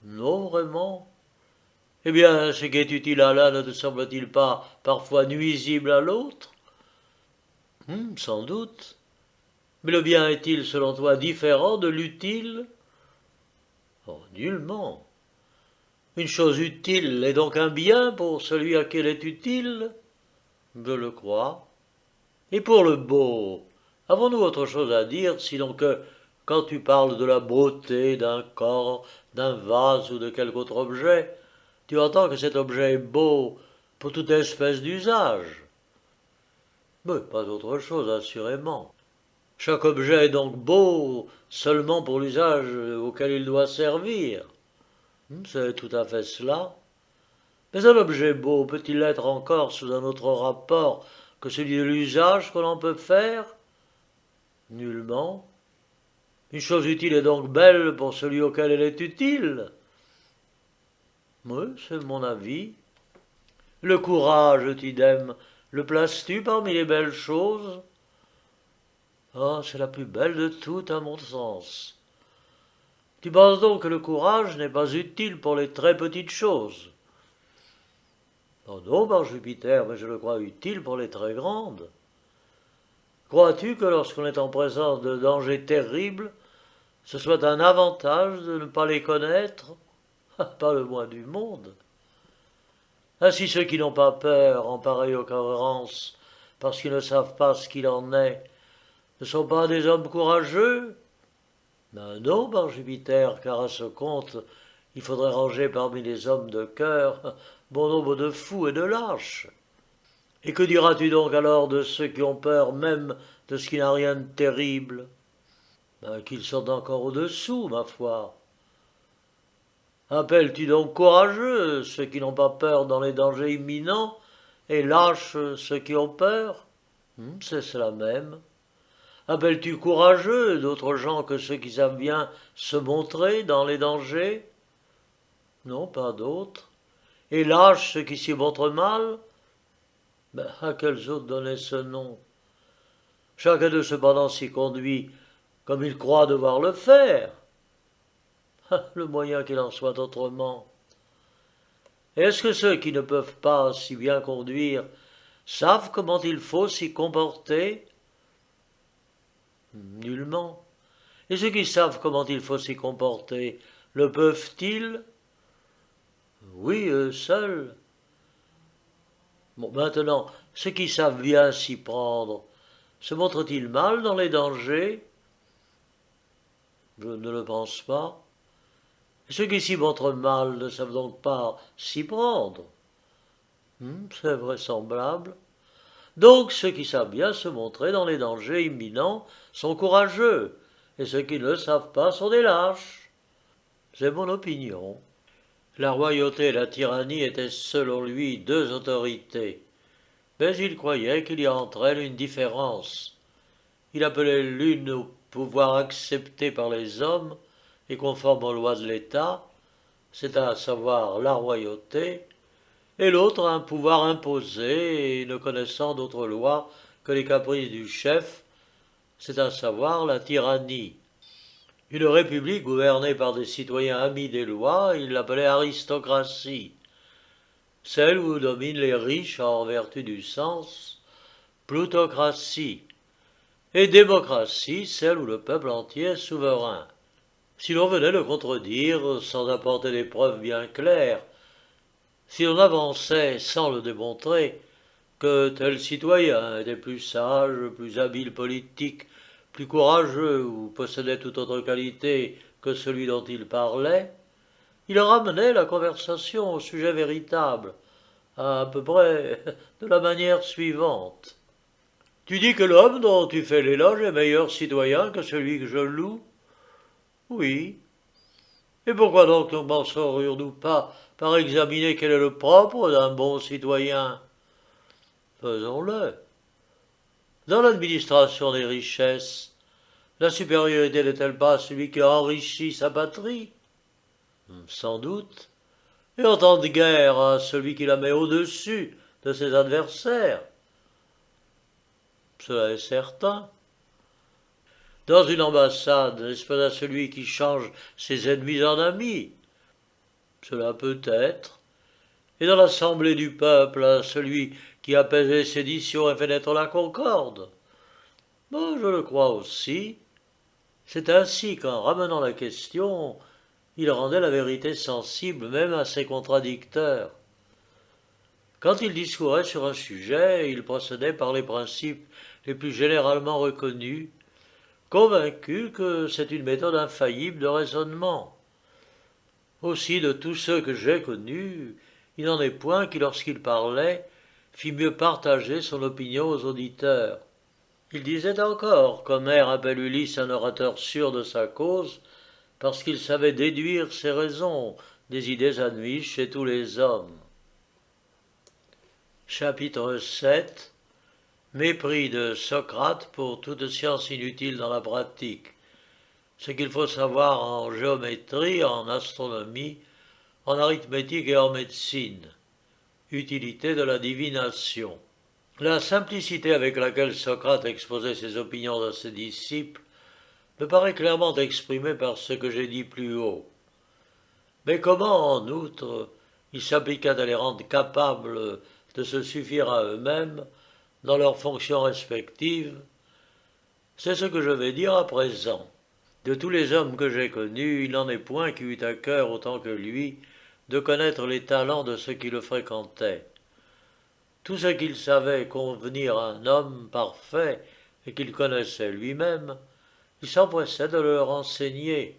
Non, vraiment. Eh bien, ce qui est utile à l'un ne te semble-t-il pas parfois nuisible à l'autre? Sans doute. Mais le bien est-il, selon toi, différent de l'utile? Oh, nullement. Une chose utile est donc un bien pour celui à qui elle est utile? Je le crois. Et pour le beau, avons-nous autre chose à dire, sinon que, quand tu parles de la beauté d'un corps, d'un vase ou de quelque autre objet, tu entends que cet objet est beau pour toute espèce d'usage? Mais pas autre chose, assurément. Chaque objet est donc beau seulement pour l'usage auquel il doit servir. C'est tout à fait cela. Mais un objet beau peut-il être encore sous un autre rapport que celui de l'usage que l'on peut faire? Nullement. Une chose utile est donc belle pour celui auquel elle est utile. Oui, c'est mon avis. Le courage, Tidem, le places-tu parmi les belles choses? Ah, c'est la plus belle de toutes à mon sens. Tu penses donc que le courage n'est pas utile pour les très petites choses? Oh non, par Jupiter, mais je le crois utile pour les très grandes. Crois-tu que lorsqu'on est en présence de dangers terribles, ce soit un avantage de ne pas les connaître? Pas le moins du monde. Ainsi ceux qui n'ont pas peur en pareille occurrence, parce qu'ils ne savent pas ce qu'il en est, ne sont pas des hommes courageux? Ben non, par Jupiter, car à ce compte, il faudrait ranger parmi les hommes de cœur bon nombre de fous et de lâches. Et que diras-tu donc alors de ceux qui ont peur même de ce qui n'a rien de terrible? Ben, qu'ils sont encore au-dessous, ma foi. Appelles-tu donc courageux ceux qui n'ont pas peur dans les dangers imminents, et lâches ceux qui ont peur? C'est cela même. Appelles-tu courageux d'autres gens que ceux qui savent bien se montrer dans les dangers? Non, pas d'autres. Et lâches ceux qui s'y montrent mal? Ben, à quels autres donner ce nom? Chacun d'eux cependant s'y conduit comme il croit devoir le faire. Le moyen qu'il en soit autrement. Est-ce que ceux qui ne peuvent pas si bien conduire savent comment il faut s'y comporter? Nullement. Et ceux qui savent comment il faut s'y comporter, le peuvent-ils? Oui, eux seuls. Bon, maintenant, ceux qui savent bien s'y prendre, se montrent-ils mal dans les dangers? Je ne le pense pas. Et ceux qui s'y montrent mal ne savent donc pas s'y prendre. C'est vraisemblable. Donc ceux qui savent bien se montrer dans les dangers imminents sont courageux, et ceux qui ne le savent pas sont des lâches. C'est mon opinion. La royauté et la tyrannie étaient selon lui deux autorités, mais il croyait qu'il y a entre elles une différence. Il appelait l'une au pouvoir accepté par les hommes et conforme aux lois de l'État, c'est à savoir la royauté, et l'autre un pouvoir imposé et ne connaissant d'autre loi que les caprices du chef, c'est à savoir la tyrannie. Une république gouvernée par des citoyens amis des lois, il l'appelait aristocratie. Celle où dominent les riches en vertu du sens, plutocratie. Et démocratie, celle où le peuple entier est souverain. Si l'on venait le contredire sans apporter des preuves bien claires, si l'on avançait sans le démontrer que tel citoyen était plus sage, plus habile politique, plus courageux ou possédait toute autre qualité que celui dont il parlait, il ramenait la conversation au sujet véritable, à peu près de la manière suivante. Tu dis que l'homme dont tu fais l'éloge est meilleur citoyen que celui que je loue? Oui. Et pourquoi donc ne commencerions-nous pas par examiner quel est le propre d'un bon citoyen? Faisons-le. Dans l'administration des richesses, la supériorité n'est-elle pas celui qui enrichit sa patrie? Sans doute. Et en temps de guerre, à celui qui la met au-dessus de ses adversaires? Cela est certain. Dans une ambassade, n'est-ce pas à celui qui change ses ennemis en amis? Cela peut être. Et dans l'assemblée du peuple, à celui qui apaise les séditions et fait naître la concorde? Bon, je le crois aussi. C'est ainsi qu'en ramenant la question, il rendait la vérité sensible même à ses contradicteurs. Quand il discourait sur un sujet, il procédait par les principes les plus généralement reconnus, convaincu que c'est une méthode infaillible de raisonnement. Aussi, de tous ceux que j'ai connus, il n'en est point qui, lorsqu'il parlait, fit mieux partager son opinion aux auditeurs. Il disait encore qu'Homère appelle Ulysse un orateur sûr de sa cause, parce qu'il savait déduire ses raisons des idées admises chez tous les hommes. Chapitre 7. Mépris de Socrate pour toute science inutile dans la pratique. Ce qu'il faut savoir en géométrie, en astronomie, en arithmétique et en médecine. Utilité de la divination. La simplicité avec laquelle Socrate exposait ses opinions à ses disciples me paraît clairement exprimée par ce que j'ai dit plus haut. Mais comment, en outre, il s'appliqua à les rendre capables de se suffire à eux-mêmes dans leurs fonctions respectives, c'est ce que je vais dire à présent. De tous les hommes que j'ai connus, il n'en est point qui eût à cœur autant que lui de connaître les talents de ceux qui le fréquentaient. Tout ce qu'il savait convenir à un homme parfait et qu'il connaissait lui-même, il s'empressait de leur enseigner,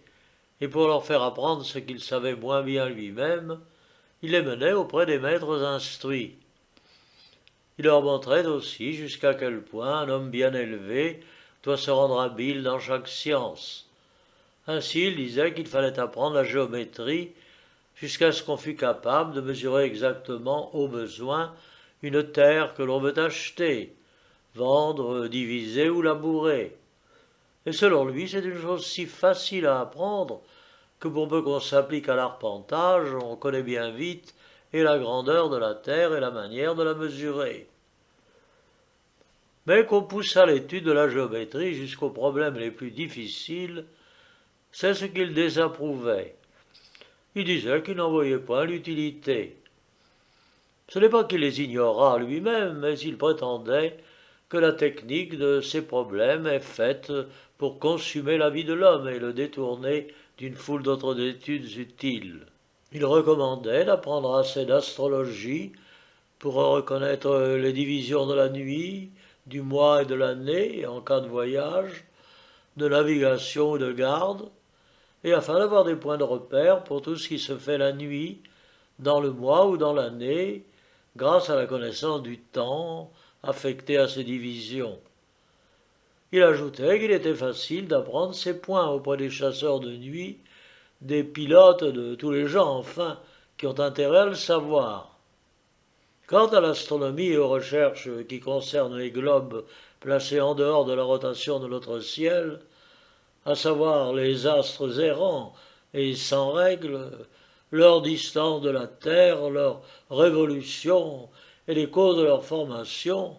et pour leur faire apprendre ce qu'il savait moins bien lui-même, il les menait auprès des maîtres instruits. Il leur montrait aussi jusqu'à quel point un homme bien élevé doit se rendre habile dans chaque science. Ainsi, il disait qu'il fallait apprendre la géométrie jusqu'à ce qu'on fût capable de mesurer exactement au besoin une terre que l'on veut acheter, vendre, diviser ou labourer. Et selon lui, c'est une chose si facile à apprendre que pour peu qu'on s'applique à l'arpentage, on connaît bien vite et la grandeur de la terre et la manière de la mesurer. Mais qu'on poussa l'étude de la géométrie jusqu'aux problèmes les plus difficiles, c'est ce qu'il désapprouvait. Il disait qu'il n'en voyait point l'utilité. Ce n'est pas qu'il les ignorât lui-même, mais il prétendait que la technique de ces problèmes est faite pour consumer la vie de l'homme et le détourner d'une foule d'autres études utiles. Il recommandait d'apprendre assez d'astrologie pour reconnaître les divisions de la nuit, du mois et de l'année en cas de voyage, de navigation ou de garde, et afin d'avoir des points de repère pour tout ce qui se fait la nuit, dans le mois ou dans l'année, grâce à la connaissance du temps affecté à ces divisions. Il ajoutait qu'il était facile d'apprendre ces points auprès des chasseurs de nuit, des pilotes, de tous les gens, enfin, qui ont intérêt à le savoir. Quant à l'astronomie et aux recherches qui concernent les globes placés en dehors de la rotation de notre ciel, à savoir les astres errants et sans règle, leur distance de la Terre, leur révolution et les causes de leur formation,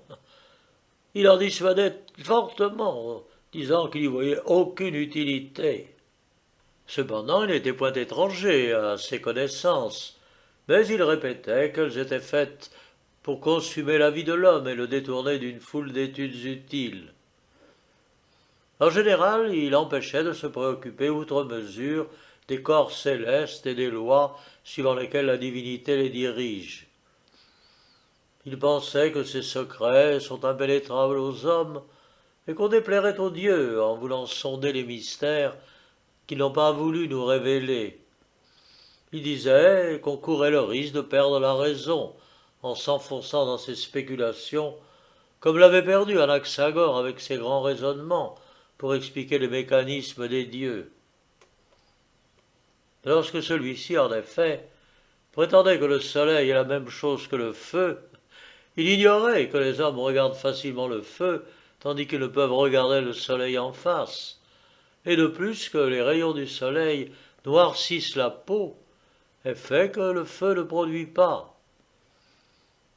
il en dissuadait fortement, disant qu'il n'y voyait aucune utilité. Cependant, il n'était point étranger à ces connaissances, mais il répétait qu'elles étaient faites pour consumer la vie de l'homme et le détourner d'une foule d'études utiles. En général, il empêchait de se préoccuper outre mesure des corps célestes et des lois suivant lesquelles la divinité les dirige. Il pensait que ces secrets sont impénétrables aux hommes et qu'on déplairait aux dieux en voulant sonder les mystères qu'ils n'ont pas voulu nous révéler. Il disait qu'on courait le risque de perdre la raison en s'enfonçant dans ses spéculations, comme l'avait perdu Anaxagore avec ses grands raisonnements pour expliquer les mécanismes des dieux. Lorsque celui-ci, en effet, prétendait que le soleil est la même chose que le feu, il ignorait que les hommes regardent facilement le feu, tandis qu'ils ne peuvent regarder le soleil en face, et de plus que les rayons du soleil noircissent la peau, effet que le feu ne produit pas.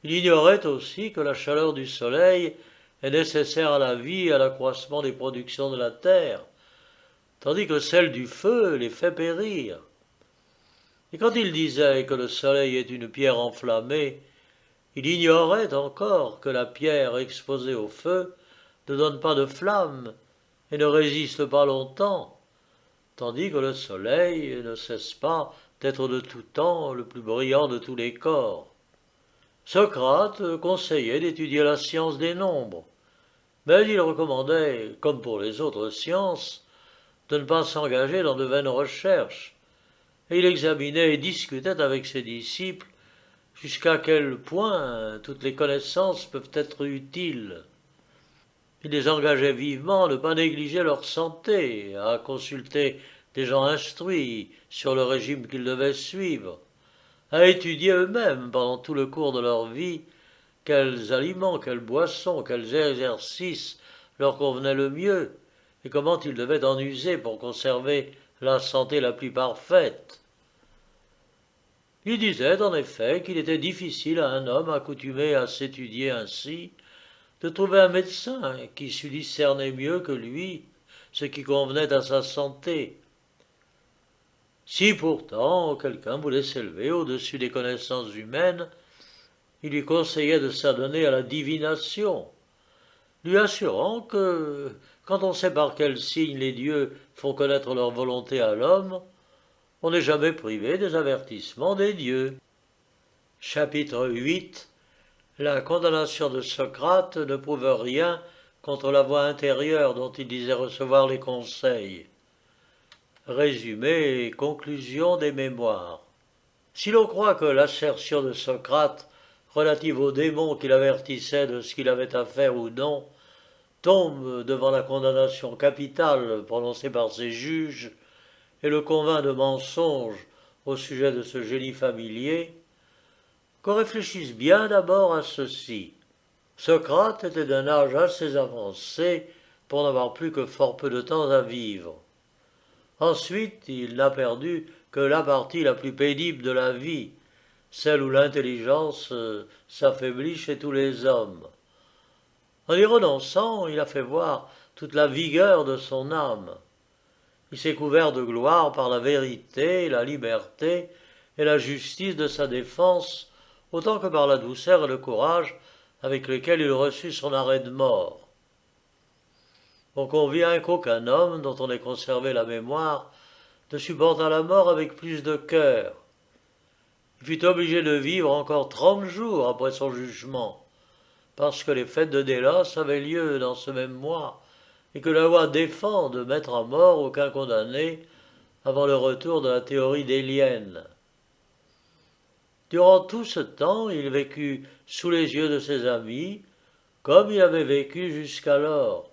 Il ignorait aussi que la chaleur du soleil est nécessaire à la vie et à l'accroissement des productions de la terre, tandis que celle du feu les fait périr. Et quand il disait que le soleil est une pierre enflammée, il ignorait encore que la pierre exposée au feu ne donne pas de flamme et ne résiste pas longtemps, tandis que le soleil ne cesse pas d'être de tout temps le plus brillant de tous les corps. Socrate conseillait d'étudier la science des nombres, mais il recommandait, comme pour les autres sciences, de ne pas s'engager dans de vaines recherches, et il examinait et discutait avec ses disciples jusqu'à quel point toutes les connaissances peuvent être utiles. Il les engageait vivement à ne pas négliger leur santé, à consulter des gens instruits sur le régime qu'ils devaient suivre, à étudier eux-mêmes pendant tout le cours de leur vie quels aliments, quelles boissons, quels exercices leur convenaient le mieux, et comment ils devaient en user pour conserver la santé la plus parfaite. Il disait en effet qu'il était difficile à un homme accoutumé à s'étudier ainsi de trouver un médecin qui sût discerner mieux que lui ce qui convenait à sa santé. Si pourtant quelqu'un voulait s'élever au-dessus des connaissances humaines, il lui conseillait de s'adonner à la divination, lui assurant que, quand on sait par quels signes les dieux font connaître leur volonté à l'homme, on n'est jamais privé des avertissements des dieux. Chapitre 8. La condamnation de Socrate ne prouve rien contre la voix intérieure dont il disait recevoir les conseils. Résumé et conclusion des mémoires. Si l'on croit que l'assertion de Socrate relative au démon qui l'avertissait de ce qu'il avait à faire ou non tombe devant la condamnation capitale prononcée par ses juges et le convainc de mensonge au sujet de ce génie familier, qu'on réfléchisse bien d'abord à ceci. Socrate était d'un âge assez avancé pour n'avoir plus que fort peu de temps à vivre. Ensuite, il n'a perdu que la partie la plus pénible de la vie, celle où l'intelligence s'affaiblit chez tous les hommes. En y renonçant, il a fait voir toute la vigueur de son âme. Il s'est couvert de gloire par la vérité, la liberté et la justice de sa défense, autant que par la douceur et le courage avec lesquels il reçut son arrêt de mort. On convient qu'aucun homme dont on ait conservé la mémoire ne supporta la mort avec plus de cœur. Il fut obligé de vivre encore 30 jours après son jugement, parce que les fêtes de Délos avaient lieu dans ce même mois, et que la loi défend de mettre à mort aucun condamné avant le retour de la théorie délienne. Durant tout ce temps, il vécut sous les yeux de ses amis, comme il avait vécu jusqu'alors.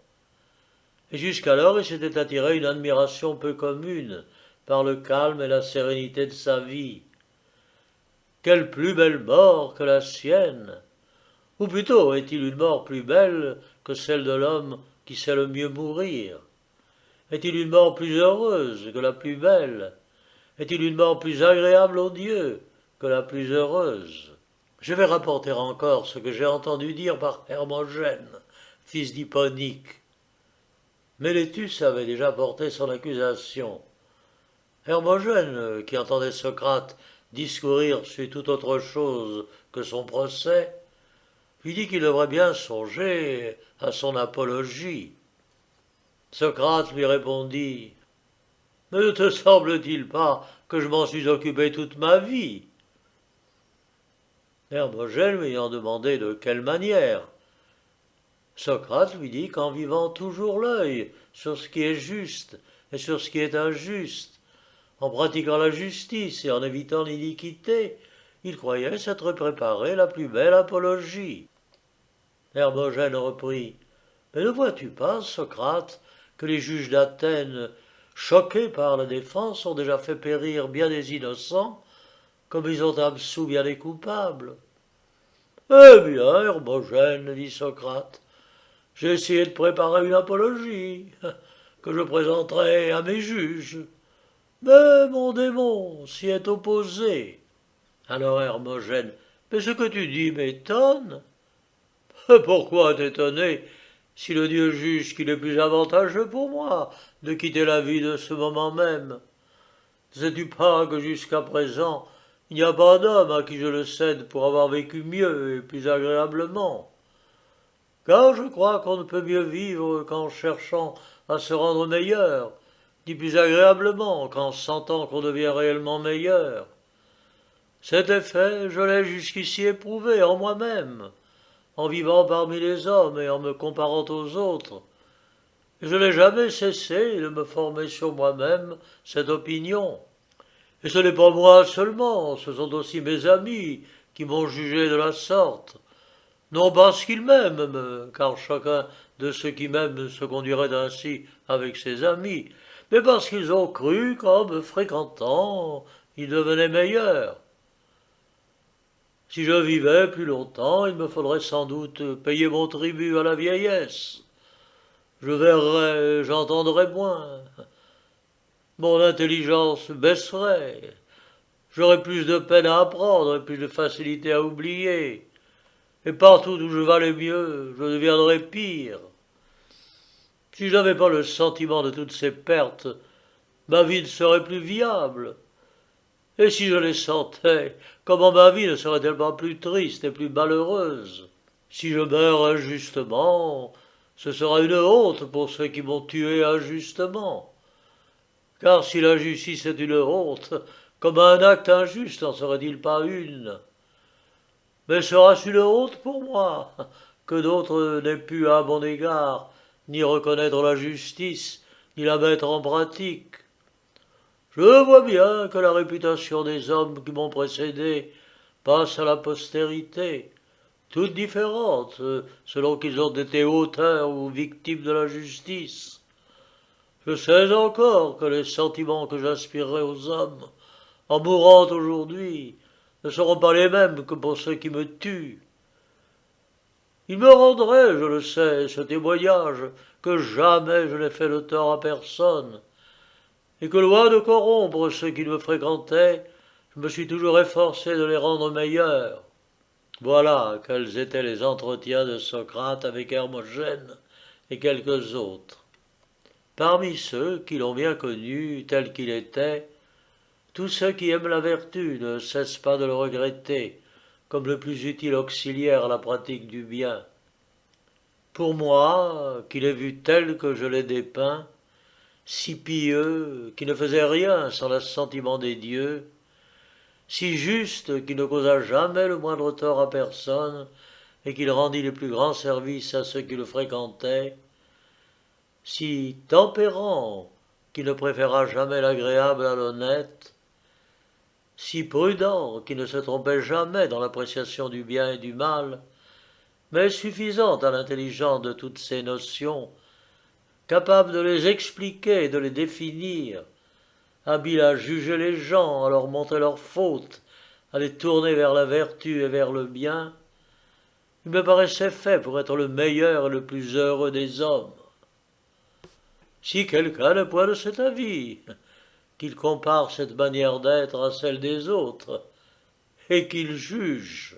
Et jusqu'alors, il s'était attiré une admiration peu commune par le calme et la sérénité de sa vie. Quelle plus belle mort que la sienne! Ou plutôt, est-il une mort plus belle que celle de l'homme qui sait le mieux mourir? Est-il une mort plus heureuse que la plus belle? Est-il une mort plus agréable aux dieux que la plus heureuse? Je vais rapporter encore ce que j'ai entendu dire par Hermogène, fils d'Hipponique. Mélétus avait déjà porté son accusation. Hermogène, qui entendait Socrate discourir sur toute autre chose que son procès, lui dit qu'il devrait bien songer à son apologie. Socrate lui répondit « Mais ne te semble-t-il pas que je m'en suis occupé toute ma vie ?» Hermogène lui ayant demandé de quelle manière, Socrate lui dit qu'en vivant toujours l'œil sur ce qui est juste et sur ce qui est injuste, en pratiquant la justice et en évitant l'iniquité, il croyait s'être préparé la plus belle apologie. Hermogène reprit « Mais ne vois-tu pas, Socrate, que les juges d'Athènes, choqués par la défense, ont déjà fait périr bien des innocents, comme ils ont absous bien des coupables ?» Eh bien, Hermogène, dit Socrate, j'ai essayé de préparer une apologie que je présenterai à mes juges. Mais mon démon s'y est opposé. Alors Hermogène, mais ce que tu dis m'étonne. Pourquoi t'étonner si le Dieu juge qu'il est plus avantageux pour moi de quitter la vie de ce moment même? Ne sais-tu pas que jusqu'à présent, il n'y a pas d'homme à qui je le cède pour avoir vécu mieux et plus agréablement? Car je crois qu'on ne peut mieux vivre qu'en cherchant à se rendre meilleur, ni plus agréablement qu'en sentant qu'on devient réellement meilleur. Cet effet, je l'ai jusqu'ici éprouvé en moi-même, en vivant parmi les hommes et en me comparant aux autres. Et je n'ai jamais cessé de me former sur moi-même cette opinion. Et ce n'est pas moi seulement, ce sont aussi mes amis qui m'ont jugé de la sorte. Non parce qu'ils m'aiment, car chacun de ceux qui m'aiment se conduirait ainsi avec ses amis, mais parce qu'ils ont cru qu'en me fréquentant, ils devenaient meilleurs. Si je vivais plus longtemps, il me faudrait sans doute payer mon tribut à la vieillesse. Je verrais, j'entendrais moins. Mon intelligence baisserait. J'aurais plus de peine à apprendre et plus de facilité à oublier. Et partout où je valais mieux, je deviendrais pire. Si je n'avais pas le sentiment de toutes ces pertes, ma vie ne serait plus viable. Et si je les sentais, comment ma vie ne serait-elle pas plus triste et plus malheureuse? Si je meurs injustement, ce sera une honte pour ceux qui m'ont tué injustement. Car si la justice est une honte, comme un acte injuste n'en serait-il pas une? Mais sera-ce une honte pour moi que d'autres n'aient pu à mon égard ni reconnaître la justice, ni la mettre en pratique? Je vois bien que la réputation des hommes qui m'ont précédé passe à la postérité, toute différente selon qu'ils ont été auteurs ou victimes de la justice. Je sais encore que les sentiments que j'inspirerai aux hommes, en mourant aujourd'hui, ne seront pas les mêmes que pour ceux qui me tuent. Il me rendrait, je le sais, ce témoignage que jamais je n'ai fait de tort à personne, et que loin de corrompre ceux qui me fréquentaient, je me suis toujours efforcé de les rendre meilleurs. Voilà quels étaient les entretiens de Socrate avec Hermogène et quelques autres. Parmi ceux qui l'ont bien connu tel qu'il était, tous ceux qui aiment la vertu ne cessent pas de le regretter, comme le plus utile auxiliaire à la pratique du bien. Pour moi, qui l'ai vu tel que je l'ai dépeint, si pieux, qui ne faisait rien sans l'assentiment des dieux, si juste, qui ne causa jamais le moindre tort à personne, et qu'il rendit les plus grands services à ceux qui le fréquentaient, si tempérant, qui ne préféra jamais l'agréable à l'honnête, si prudent, qui ne se trompait jamais dans l'appréciation du bien et du mal, mais suffisant à l'intelligence de toutes ces notions, capable de les expliquer et de les définir, habile à juger les gens, à leur montrer leurs fautes, à les tourner vers la vertu et vers le bien, il me paraissait fait pour être le meilleur et le plus heureux des hommes. Si quelqu'un n'est point de cet avis, qu'il compare cette manière d'être à celle des autres, et qu'il juge.